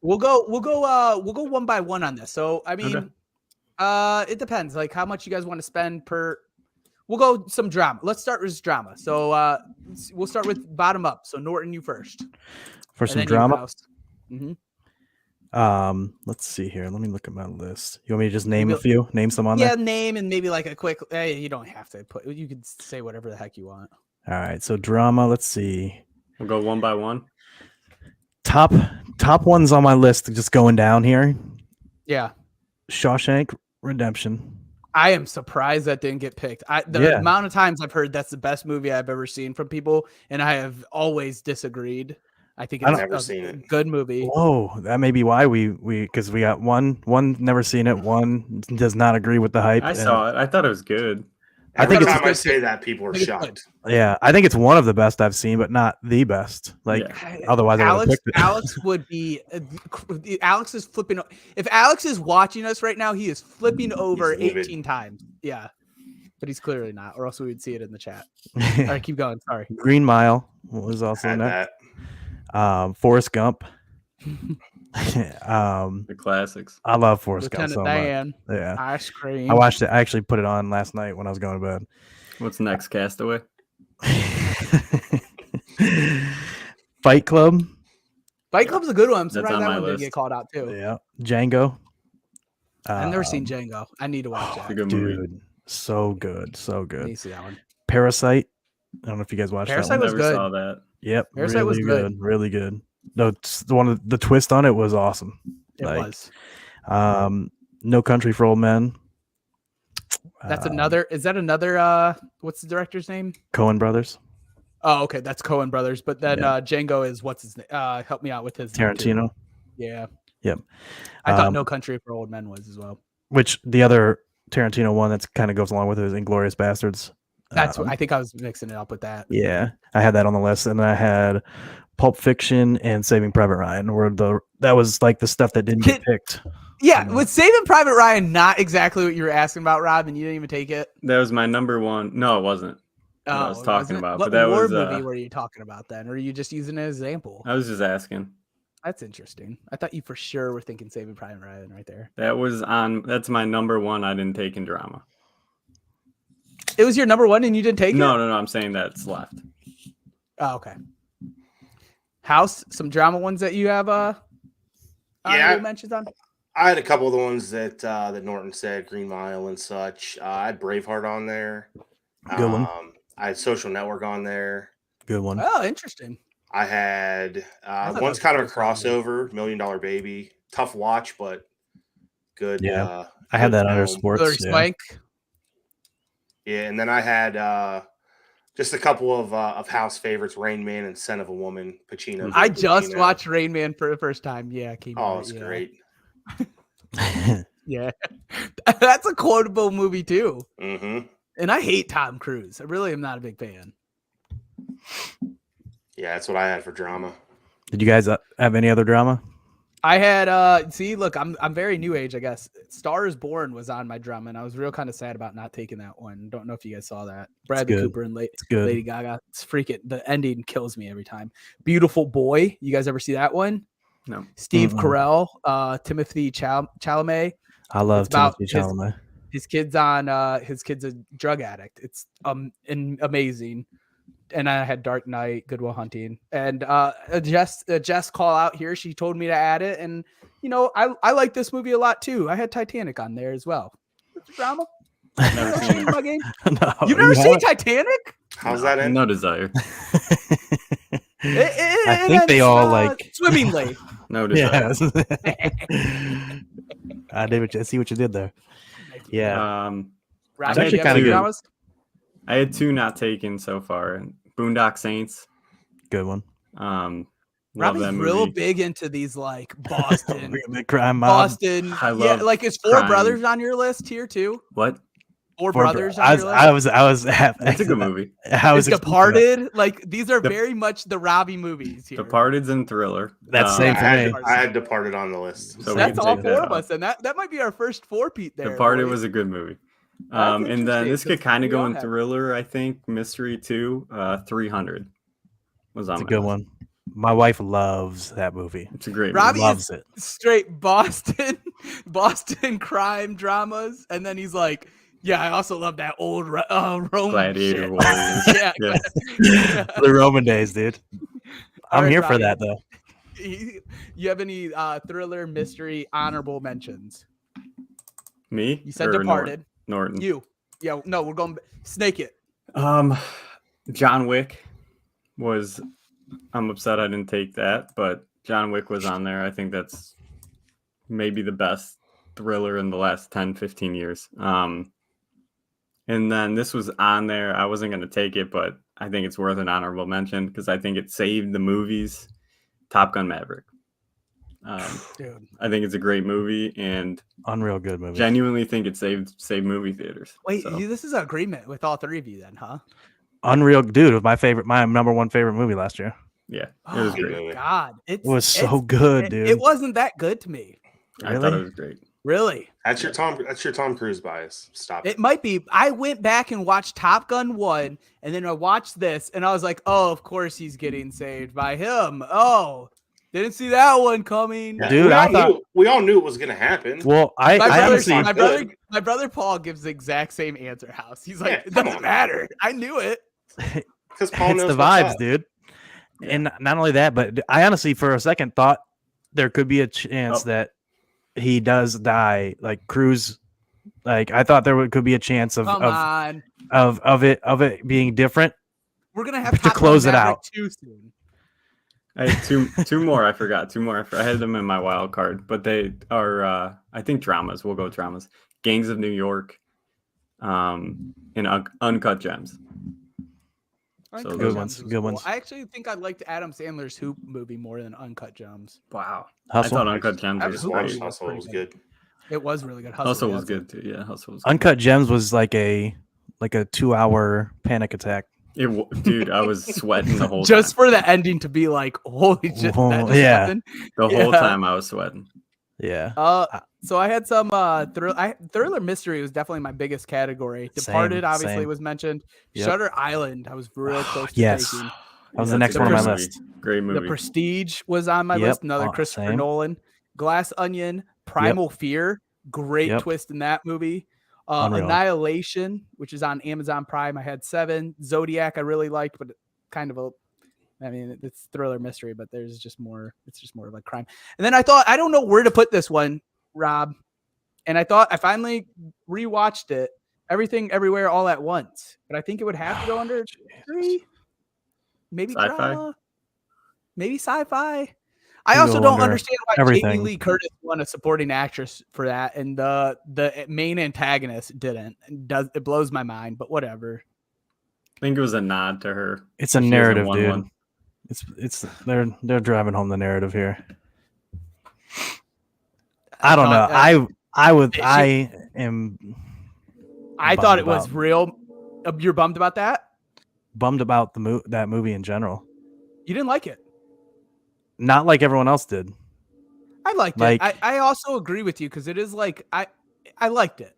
We'll go one by one on this. So I mean, it depends. Like how much you guys want to spend per. We'll go some drama. Let's start with drama. So we'll start with bottom up. So Norton, you first. For And some then you, drama. Faust. Mhm. Let's see here. Let me look at my list. You want me to just name a Maybe- few? Name some on Yeah, there? name and maybe like a quick. You don't have to put. You could say whatever the heck you want. All right. So drama. Let's see. We'll go one by one. Top ones on my list. Just going down here. Yeah. Shawshank Redemption. I am surprised that didn't get picked. The Yeah. amount of times I've heard that's the best movie I've ever seen from people, and I have always disagreed. I think I it's never a seen it. good movie. Whoa, that may be why we because we got one never seen it. One does not agree with the hype. I and- saw it. I thought it was good. I Every think it's time I good say too. that, people are I think it's shocked. Yeah, I think it's one of the best I've seen, but not the best. Like Yeah. otherwise, I would have Alex, picked it. Alex would be. Alex is flipping. If Alex is watching us right now, he is flipping over livid. 18 times. Yeah, but he's clearly not, or else we would see it in the chat. All right, keep going. Sorry. Green Mile was also in Had that. that. Forrest Gump. The classics. I love Forrest Gump Lieutenant so much. Dan, Yeah, ice cream. I watched it. I actually put it on last night when I was going to What's next? Castaway. bed. Fight Club. Fight Club's a good one. I'm That's surprised on that my one didn't list. get called out too. Yeah, Django. I've never seen Django. I need to watch It's a that. good movie. Dude, So good, so Let me good. see that one. Parasite. I don't know if you guys watched Parasite that one. was Never good. saw that. Yep, Parasite really was good. really good. No, it's the twist on it was awesome. It Like, was. No Country for Old Men. That's Um, another. Is that another? What's the director's name? Coen Brothers. Oh, okay, that's Coen Brothers. But then Yeah. Django is what's his name? Help me out with his name, too. Tarantino. Yeah. Yep. I thought Um, No Country for Old Men was as well. Which the other Tarantino one that's kind of goes along with it is Inglorious Bastards. That's what I think I was mixing it up with that. Yeah, I had that on the list, and I had Pulp Fiction and Saving Private Ryan. That was like the stuff that didn't get picked. Yeah, Yeah. with Saving Private Ryan, not exactly what you were asking about, Rob, and you didn't even take it. That was my number one. No, it wasn't. What I was it talking wasn't? about, What but that war was movie were you talking about then? Or are you just using it as an example? I was just asking. That's interesting. I thought you for sure were thinking Saving Private Ryan right there. That's my number one I didn't take in drama. It was your number one and you didn't take it? No, I'm saying that's left. Oh, okay. House, some drama ones that you have honorable mentions on? I had a couple of the ones that that Norton said, Green Mile and such. I had Braveheart on there. Good one. I had Social Network on there. Good one. Oh, interesting. I had thought that one's was kind of a pretty solid. crossover, $1 Million Baby. Tough watch, but good. Yeah. I had good that under film. sports. Hilary Yeah. Swank. Yeah, and then I had just a couple of house favorites, Rain Man and Son of a Woman, Pacino. I Joe just Pacino. watched Rain Man for the first time. Yeah, it came Oh, out, it's yeah. great. Yeah. That's a quotable movie too. Mm-hmm. And I hate Tom Cruise. I really am not a big fan. Yeah, that's what I had for drama. Did you guys have any other drama? I had see, look, I'm very new age, I guess. Star is Born was on my drum, and I was real kind of sad about not taking that one. Don't know if you guys saw that. Bradley good. Cooper and It's good. Lady Gaga. It's freaking the ending kills me every time. Beautiful Boy. You guys ever see that one? No. Steve Mm-mm. Carell, Timothy Chalamet. I love It's about Timothy Chalamet. His kid's a drug addict. It's amazing. And I had Dark Knight, Good Will Hunting, and Jess call out here. She told me to add it, and you know I like this movie a lot too. I had Titanic on there as well. It's drama. Never Don't seen change it. my game. No, You've never you seen haven't? Titanic? How's that end? No desire. I think they all like swimmingly. No desire. Yes. I see what you did there. Yeah. Rob, It's do actually you have kinda any good. dramas? I had two not taken so far. Boondock Saints. Good one. Love Robbie's that real movie. big into these like Boston, The crime mob. Boston. I Yeah, love like is Four crime. Brothers on your list here too? What? Four Four Brothers Bro- on I your was, list. I was, That's a good movie. I was Is expecting that. Departed. Like these are The- very much the Robbie movies here. Departed's and Thriller. That's I same for had, me. I had Departed on the list. So we That's can all take four that of off. us, and that might be our first four-peat there. Departed boys. was a good movie. That's And then this interesting, could kind of we go all in have- thriller, I think. Mystery too. 300 was on It's a my good list. one. My wife loves that movie. It's a great Robbie movie. Loves it. straight Boston crime dramas, and then he's like, "Yeah, I also love that old Roman Gladiator shit." Warriors. yeah, Yeah. The Roman days, dude. All I'm right, here for Robbie. that though. You have any thriller, mystery, honorable mentions? Me? You said Or Departed. Norton. You, yeah, no, we're going snake it. John Wick was. I'm upset I didn't take that, but John Wick was on there. I think that's maybe the best thriller in the last 10, 15 years. And then this was on there. I wasn't going to take it, but I think it's worth an honorable mention because I think it saved the movies. Top Gun Maverick. Dude, I think it's a great movie and Unreal good movie. genuinely think it saved movie theaters. wait, So, this is an agreement with all three of you, then, huh? Unreal dude. It was my number one favorite movie last year. yeah, it was Oh, great. movie. God, It was so good, dude. It wasn't that good to me, I thought Really? it was great. really. That's your Tom Cruise bias. Stop it. It might be. I went back and watched Top Gun 1, and then I watched this, and I was like, oh, of course he's getting saved by him. Oh, didn't see that one coming. Yeah, Dude, we all knew it was gonna happen. Well, I My brother, honestly, my brother Paul gives the exact same answer. House. He's like, Yeah, it come doesn't on. matter. I knew it. Because Paul it's knows the what's vibes, up. dude. And not only that, but I honestly, for a second, thought there could be a chance Oh. that he does die. Like Cruz Like I thought could be a chance Come on. of it being different. We're gonna have to Top Gun close it Maverick out. too soon. I had two more. I forgot two more. I had them in my wild card, but they are I think dramas. We'll go dramas. Gangs of New York, and Uncut Gems. So Uncut good Gems ones, was good cool. ones. I actually think I liked Adam Sandler's Hoop movie more than Uncut Gems. Wow. Hustle. I thought Uncut Gems I was just Hustle watched great. Hustle. It was pretty good. It was really good. Hustle yeah, was that's good too. Yeah, Hustle was good. Uncut Gems was like a 2-hour panic attack. Dude, I was sweating the whole just time. for the ending to be like, holy shit, Whoa, that just yeah. happened. The whole Yeah. time I was sweating. Yeah. So I had some thriller mystery was definitely my biggest category. Departed obviously same. was mentioned. Yep. Shutter Island, I was real close to Yes. taking. That was the That's next a one on my great list. movie. Great movie. The Prestige was on my Yep. list. Another Christopher Same. Nolan. Glass Onion, Primal Fear, great Yep. twist in that movie. Unreal. Annihilation, which is on Amazon Prime. I had 7. Zodiac, I really liked, but kind of it's thriller mystery, but there's just more. It's just more of like crime. And then I thought, I don't know where to put this one, Rob. And I thought I finally rewatched it, Everything Everywhere All at Once. But I think it would have to go under 3. Maybe Sci-fi? drama. Maybe sci-fi. I You also go don't under understand why Jamie everything. Lee Curtis won a supporting actress for that, and the main antagonist didn't. It blows my mind, but whatever. I think it was a nod to her. It's a She hasn't narrative, won dude. one. It's they're driving home the narrative here. I don't know. I am I bummed thought it was about- real. You're bummed about that? bummed about that movie in general. You didn't like it? Not like everyone else did. I liked Like- it. I also agree with you because it is like I liked it.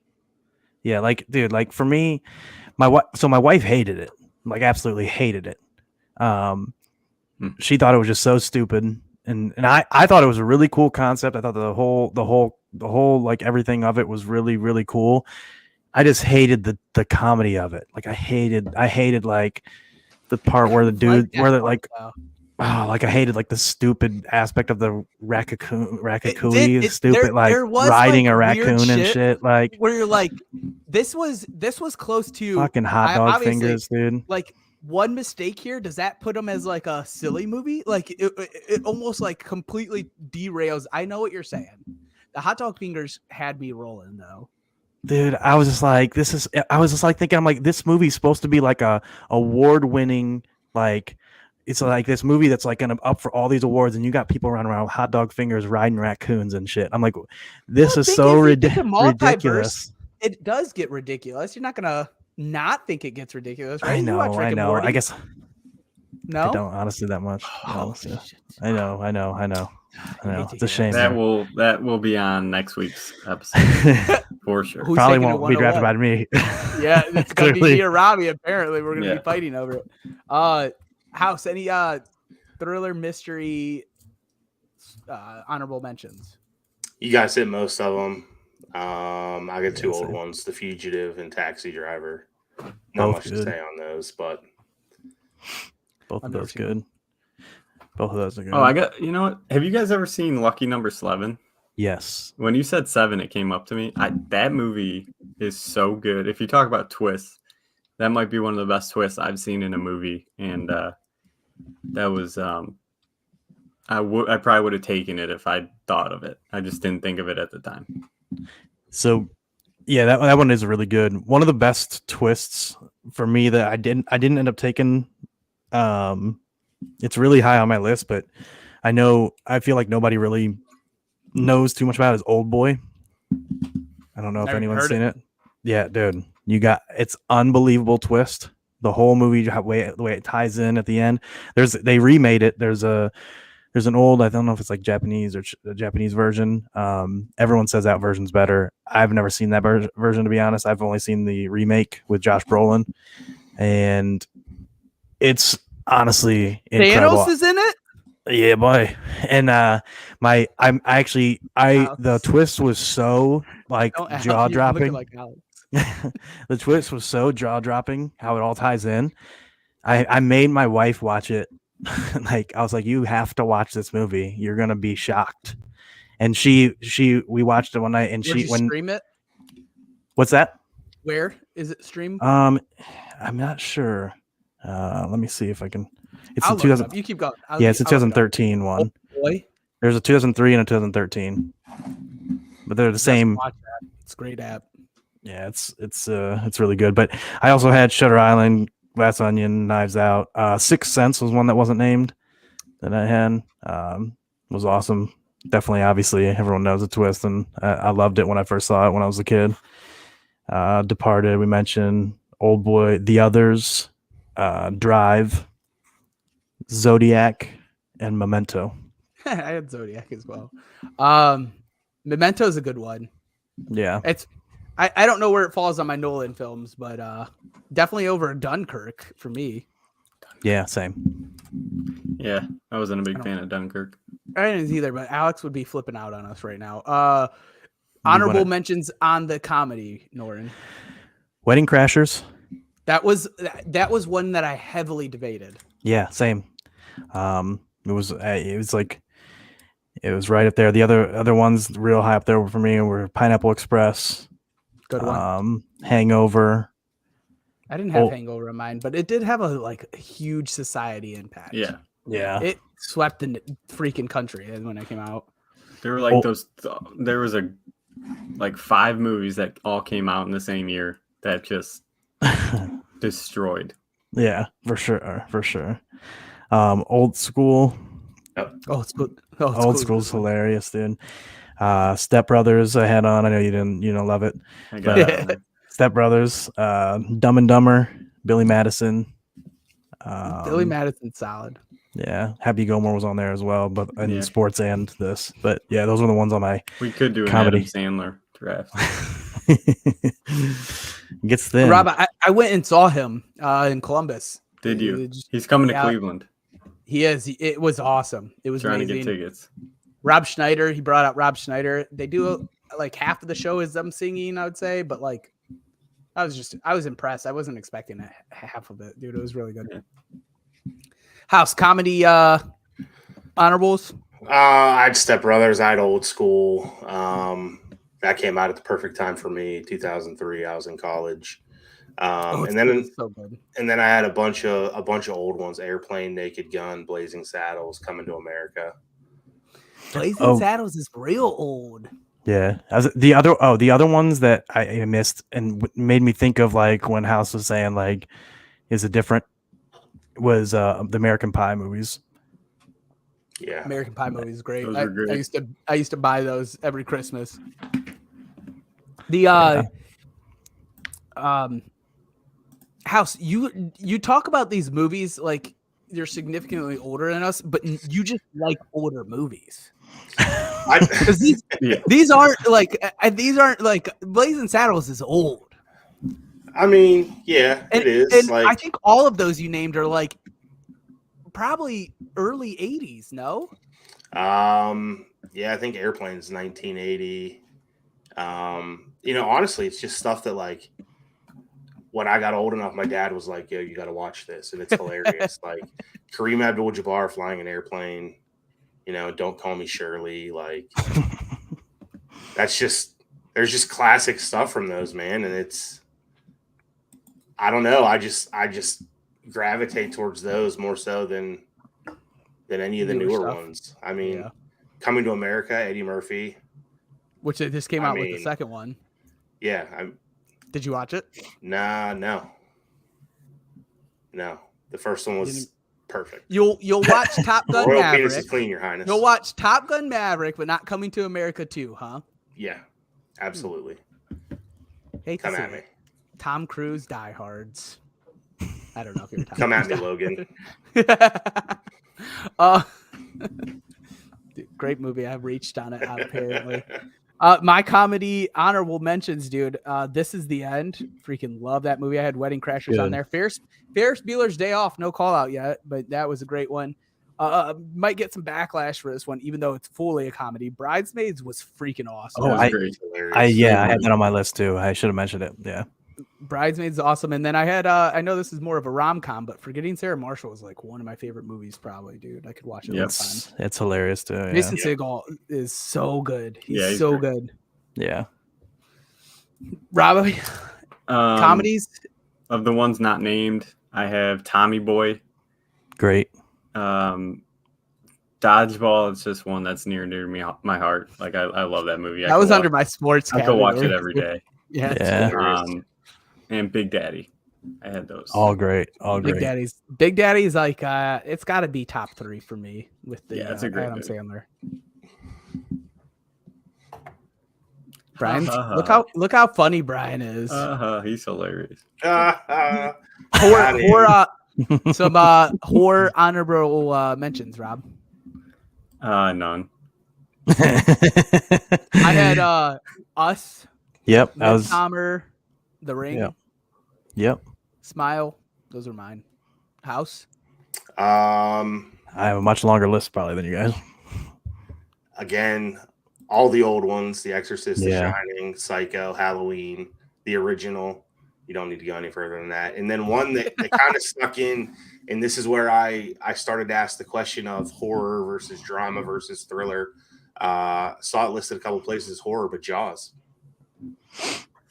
Yeah, like dude, like for me, my wife hated it. Like absolutely hated it. She thought it was just so stupid. And I thought it was a really cool concept. I thought the whole like everything of it was really, really cool. I just hated the comedy of it. Like I hated like the part where the dude that where the part, like though. like I hated like the stupid aspect of the raccoonie, There stupid like was, riding like, a weird raccoon and shit shit. Like where you're like, this was close to fucking hot dog obviously, fingers, dude. like one mistake here, does that put them as like a silly movie? Like it almost like completely derails. I know what you're saying. The hot dog fingers had me rolling though. Dude, I was just like, thinking, I'm like, this movie's supposed to be like a award-winning, like, it's like this movie that's like gonna up for all these awards, and you got people running around with hot dog fingers riding raccoons and shit. I'm like, this Well, is think so if you think of multiverse, ridiculous. It does get ridiculous. You're not gonna not think it gets ridiculous, right? I You watch know, Rick I and know. Morty. I guess no. I don't honestly that much. Oh, honestly. shit. I know. I know. I hate to It's a hear shame. That man. will be on next week's episode for sure. Who's Probably taking it won't be drafted 101? by me. Yeah, it's gonna be Clearly. me or Robbie. Apparently, we're gonna Yeah. be fighting over it. House, any thriller mystery honorable mentions? You guys hit most of them. I got 2 Yeah, old same. ones: The Fugitive and Taxi Driver. Not Both much to good. say on those, but Both I've of never those seen good. Both of those are good. Oh, I got. You know what? Have you guys ever seen Lucky Number 7? Yes. When you said 7, it came up to me. That movie is so good. If you talk about twists, that might be one of the best twists I've seen in a movie. And that was I probably would have taken it if I thought of it. I just didn't think of it at the time. So, yeah, that one is really good. One of the best twists for me that I didn't end up taking. It's really high on my list, but I feel like nobody really knows too much about is Old Boy. I don't know if Never anyone's heard seen it. Yeah, dude, it's unbelievable twist. The whole movie, the way it ties in at the end. They remade it. There's an old, I don't know if it's like Japanese or a Japanese version. Everyone says that version's better. I've never seen that version, to be honest. I've only seen the remake with Josh Brolin, and it's honestly incredible. Thanos is in it. Yeah, boy. And the twist was so like Don't Alex, jaw you're looking dropping. like Alex. The twist was so jaw dropping how it all ties in. I made my wife watch it. Like I was like, you have to watch this movie. You're gonna be shocked. And we watched it one night, and Where'd you stream it? What's that? Where is it streamed? I'm not sure. Let me see if I can. It's I'll in look it 2000. up. You keep going. Yeah, it's a I'll look it up. 2013 one. Oh, boy. There's a 2003 and a 2013, but they're the Just same. watch that. It's a great app. Yeah, it's really good. But I also had Shutter Island, Glass Onion, Knives Out. Sixth Sense was one that wasn't named that I had. Was awesome. Definitely, obviously, everyone knows the twist, and I loved it when I first saw it when I was a kid. Departed, we mentioned. Old Boy, The Others, Drive, Zodiac, and Memento. I had Zodiac as well. Memento's a good one. Yeah, It's I don't know where it falls on my Nolan films, but definitely over Dunkirk for me. yeah, same. Yeah, I wasn't a big I fan of Dunkirk. I didn't either, but Alex would be flipping out on us right now. Honorable mentions on the comedy, Norin. Wedding Crashers. That was one that I heavily debated. Yeah, same. It was like it was right up there. The other ones real high up there for me were Pineapple Express, Good one. Hangover. I didn't have oh. Hangover in mind, but it did have a huge society impact. Yeah, Yeah, It swept the freaking country when it came out. there were like those. There was like 5 movies that all came out in the same year that just destroyed. yeah, for sure. Old School. Oh, it's good. Old School's hilarious, dude. Step Brothers I had on. I know you didn't love it. I got it on there. Step Brothers, Dumb and Dumber, Billy Madison. Billy Madison's solid. Yeah, Happy Gilmore was on there as well, but in Yeah. sports and this. But yeah, those were the ones on my We could do an Comedy. Adam Sandler draft. Gets thin. Rob, I went and saw him in Columbus. Did you? It just- He's coming to yeah. Cleveland. He is. It was awesome. It was Trying amazing. to get tickets. Rob Schneider. He brought out Rob Schneider. They do like half of the show is them singing, I would say, but like I was impressed. I wasn't expecting half of it, dude. It was really good. Yeah. House comedy honorables. I had Step Brothers. I had Old School. That came out at the perfect time for me. 2003. I was in college. And then so good. and then I had a bunch of old ones: Airplane, Naked Gun, Blazing Saddles, Coming to America. Blazing Saddles is real old. Yeah, the other ones that I missed and made me think of like when House was saying like, is it different? Was the American Pie movies? Yeah, American Pie movie is great. Those are great. I used to buy those every Christmas. The House, you talk about these movies like you're significantly older than us, but you just like older movies. Because these aren't like Blazing Saddles is old. I mean, yeah, it is. And Like, I think all of those you named are like probably early 80s, no? yeah, I think Airplane's 1980. Honestly, it's just stuff that like when I got old enough, my dad was like, "Yo, you got to watch this," and it's hilarious. Like Kareem Abdul-Jabbar flying an airplane. Don't Call Me Shirley. Like there's just classic stuff from those, man, and it's. I don't know. I just gravitate towards those more so than any of the newer stuff. ones. I mean, Yeah. Coming to America, Eddie Murphy. Which they just came out with the second one. Yeah, Did you watch it? no. The first one was perfect. You'll watch Top Gun Royal Maverick. penis is clean, Your Highness. You'll watch Top Gun Maverick, but not Coming to America 2, huh? Yeah, absolutely. Hate to Come see at me. it. Tom Cruise diehards. I don't know if you're a Tom Come at Cruise me, Logan. Dude, great movie. I've reached on it apparently. My comedy honorable mentions, dude. This Is the End. Freaking love that movie. I had Wedding Crashers on there. Ferris Bueller's Day Off. No call out yet, but that was a great one. Might get some backlash for this one, even though it's fully a comedy. Bridesmaids was freaking awesome. Oh, That was great. I had that on my list too. I should have mentioned it. Yeah. Bridesmaids is awesome. And then I had I know this is more of a rom-com, but Forgetting Sarah Marshall was like one of my favorite movies, probably, dude. I could watch it all the time. It's hilarious too. Jason Segel is so good. Yeah, He's he's so great. good. Yeah. Rob, Um, comedies. of the ones not named, I have Tommy Boy. Great. Dodgeball is just one that's near my heart. Like I love that movie. That was under my sports I could watch category. it every day. Yeah. it's Yeah. hilarious. And Big Daddy, I had those. All great. All Big great. Daddy's like it's got to be top 3 for me with the Yeah, it's a great Adam movie. Sandler. Brian, Ha, look how funny Brian is. He's hilarious. Some horror honorable mentions, Rob. None. I had Us, Yep. That was. Midsommar, The Ring, Yep. Yep. Smile. Those are mine. House. I have a much longer list probably than you guys. Again, all the old ones: The Exorcist, Yeah. The Shining, Psycho, Halloween, the original. You don't need to go any further than that. And then one that kind of stuck in, and this is where I started to ask the question of horror versus drama versus thriller. Saw it listed a couple places horror, but Jaws.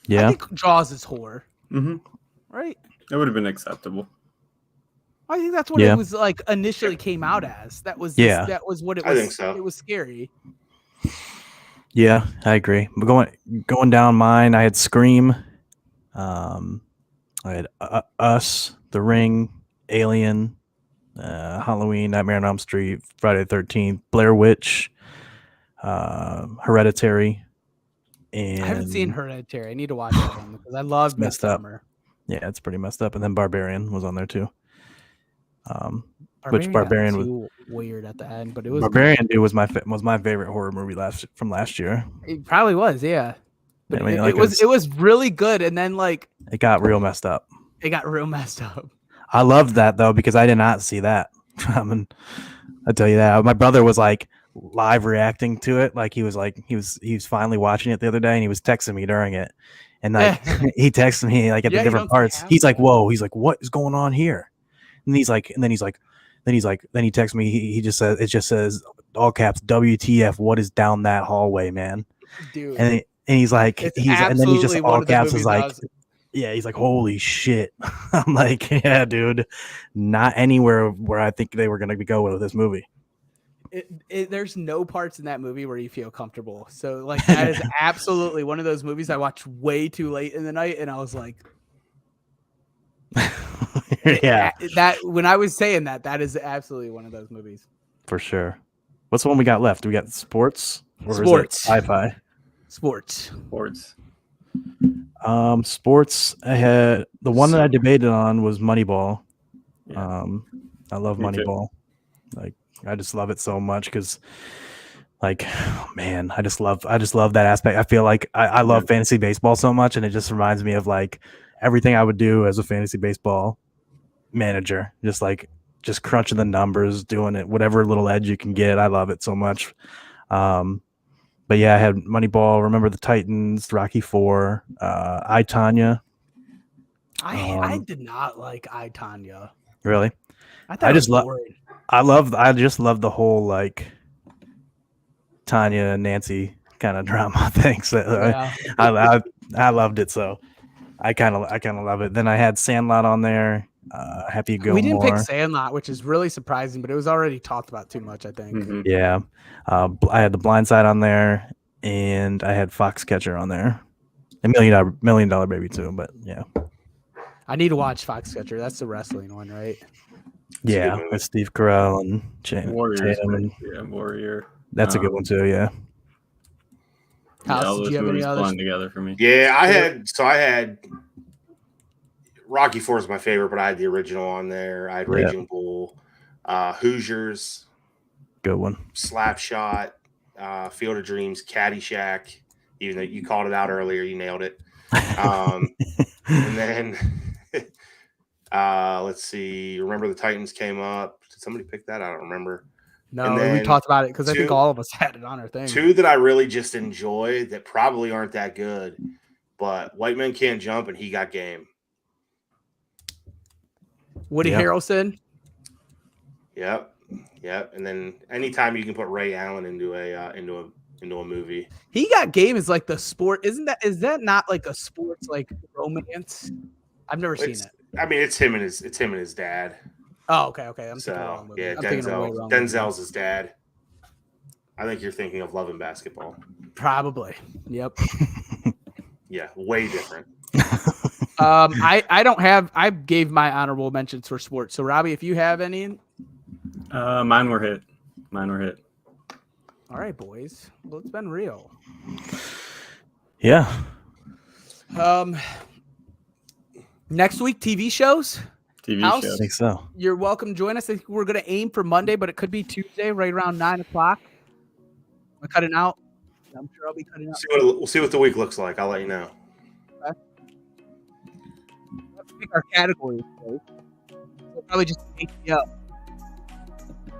Yeah. I think Jaws is horror, Mm-hmm. right? It would have been acceptable. I think that's what Yeah. it was like initially came out as. That was Yeah. that was what it I was. think so. It was scary. Yeah, I agree. But going down mine, I had Scream. I had Us, The Ring, Alien, Halloween, Nightmare on Elm Street, Friday the 13th, Blair Witch, Hereditary, and I haven't seen Hereditary. I need to watch that one because I love messed up. Midsommar. Yeah, it's pretty messed up. And then Barbarian was on there too. Barbarian Barbarian got was too weird at the end, but it was Barbarian dude was my favorite horror movie from last year. It probably was, yeah. But I mean, it, like, it was really good, and then like It got real messed up. it got real messed up. I loved that though because I did not see that. I mean, I tell you that. My brother was like live reacting to it, like he was finally watching it the other day, and he was texting me during it, and like he texted me like at Yeah, the you different don't parts. have He's like, that. "Whoa!" He's like, "What is going on here?" And then he texts me. He just says it just says all caps WTF. What is down that hallway, man? Dude. And he's like, It's and then he just absolutely one all of the caps is movies like, I was- yeah, he's like, holy shit. I'm like, yeah, dude, not anywhere where I think they were going to go with this movie. There's no parts in that movie where you feel comfortable. So like that is absolutely one of those movies I watched way too late in the night, and I was like, Yeah, that when I was saying that is absolutely one of those movies. for sure. What's the one we got left? We got sports or Sports. is it sci-fi? Sports. Sports. Sports. I had the one that I debated on was Moneyball. Yeah. I love Me too. Moneyball. Like I just love it so much because, like, man, I just love that aspect. I feel like I love fantasy baseball so much, and it just reminds me of like everything I would do as a fantasy baseball manager. Just crunching the numbers, doing it, whatever little edge you can get. I love it so much. But yeah, I had Moneyball, Remember the Titans, Rocky IV, I, Tonya. I did not like I, Tonya. Really? I thought I it just was love. boring. I just love the whole like Tanya and Nancy kind of drama thing. So Yeah. I loved it. So I kind of love it. Then I had Sandlot on there. Happy Gilmore. We didn't pick Sandlot, which is really surprising, but it was already talked about too much, I think. Mhm. Yeah. I had The Blind Side on there, and I had Foxcatcher on there. A Million Dollar Baby too, but yeah. I need to watch Foxcatcher. That's the wrestling one, right? It's a Yeah, good movie. with Steve Carell and Warriors. Tatum, and Yeah, Warrior. that's a good one too. Yeah. House, all did those you have any movies others? blend together for me. Yeah, I had Rocky IV is my favorite, but I had the original on there. I had Yeah. Raging Bull, Hoosiers, Good one. Slapshot, Field of Dreams, Caddyshack. Even though you called it out earlier, you nailed it. And then let's see. Remember the Titans came up. Did somebody pick that? I don't remember. No, And we then talked about it because I think two- all of us had it on our thing. Two that I really just enjoy that probably aren't that good, but White Men Can't Jump and He Got Game. Woody Yeah. Harrelson. Yep. And then anytime you can put Ray Allen into into a movie. He Got Game is like the sport. Is that not like a sports like romance? I've never seen it. I mean, it's him and his dad. Oh, okay. I'm thinking So wrong movie. yeah, I'm thinking of a way wrong movie. Denzel's his dad. I think you're thinking of Love and Basketball. Probably. Yep. Yeah, way different. I don't have. I gave my honorable mentions for sports. So Robbie, if you have any, Mine were hit. all right, boys. Well, it's been real. Yeah. Next week, TV shows. TV House? I show. think so. You're welcome to join us. I think we're going to aim for Monday, but it could be Tuesday, right around 9:00. We're cutting out. I'm sure I'll be cutting out. We'll see what the week looks like. I'll let you know. Let's pick our categories. We'll probably just take me up.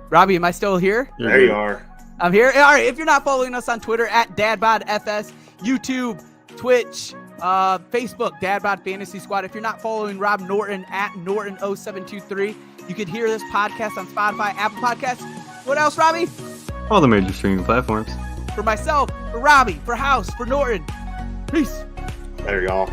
Robbie, am I still here? You're There good. you are. I'm here. All right. If you're not following us on Twitter at DadBodFS, YouTube, Twitch, Facebook, DadBod Fantasy Squad. If you're not following Rob Norton at Norton0723, you could hear this podcast on Spotify, Apple Podcasts. What else, Robbie? All the major streaming platforms. For myself, for Robbie, for House, for Norton. Peace. There y'all.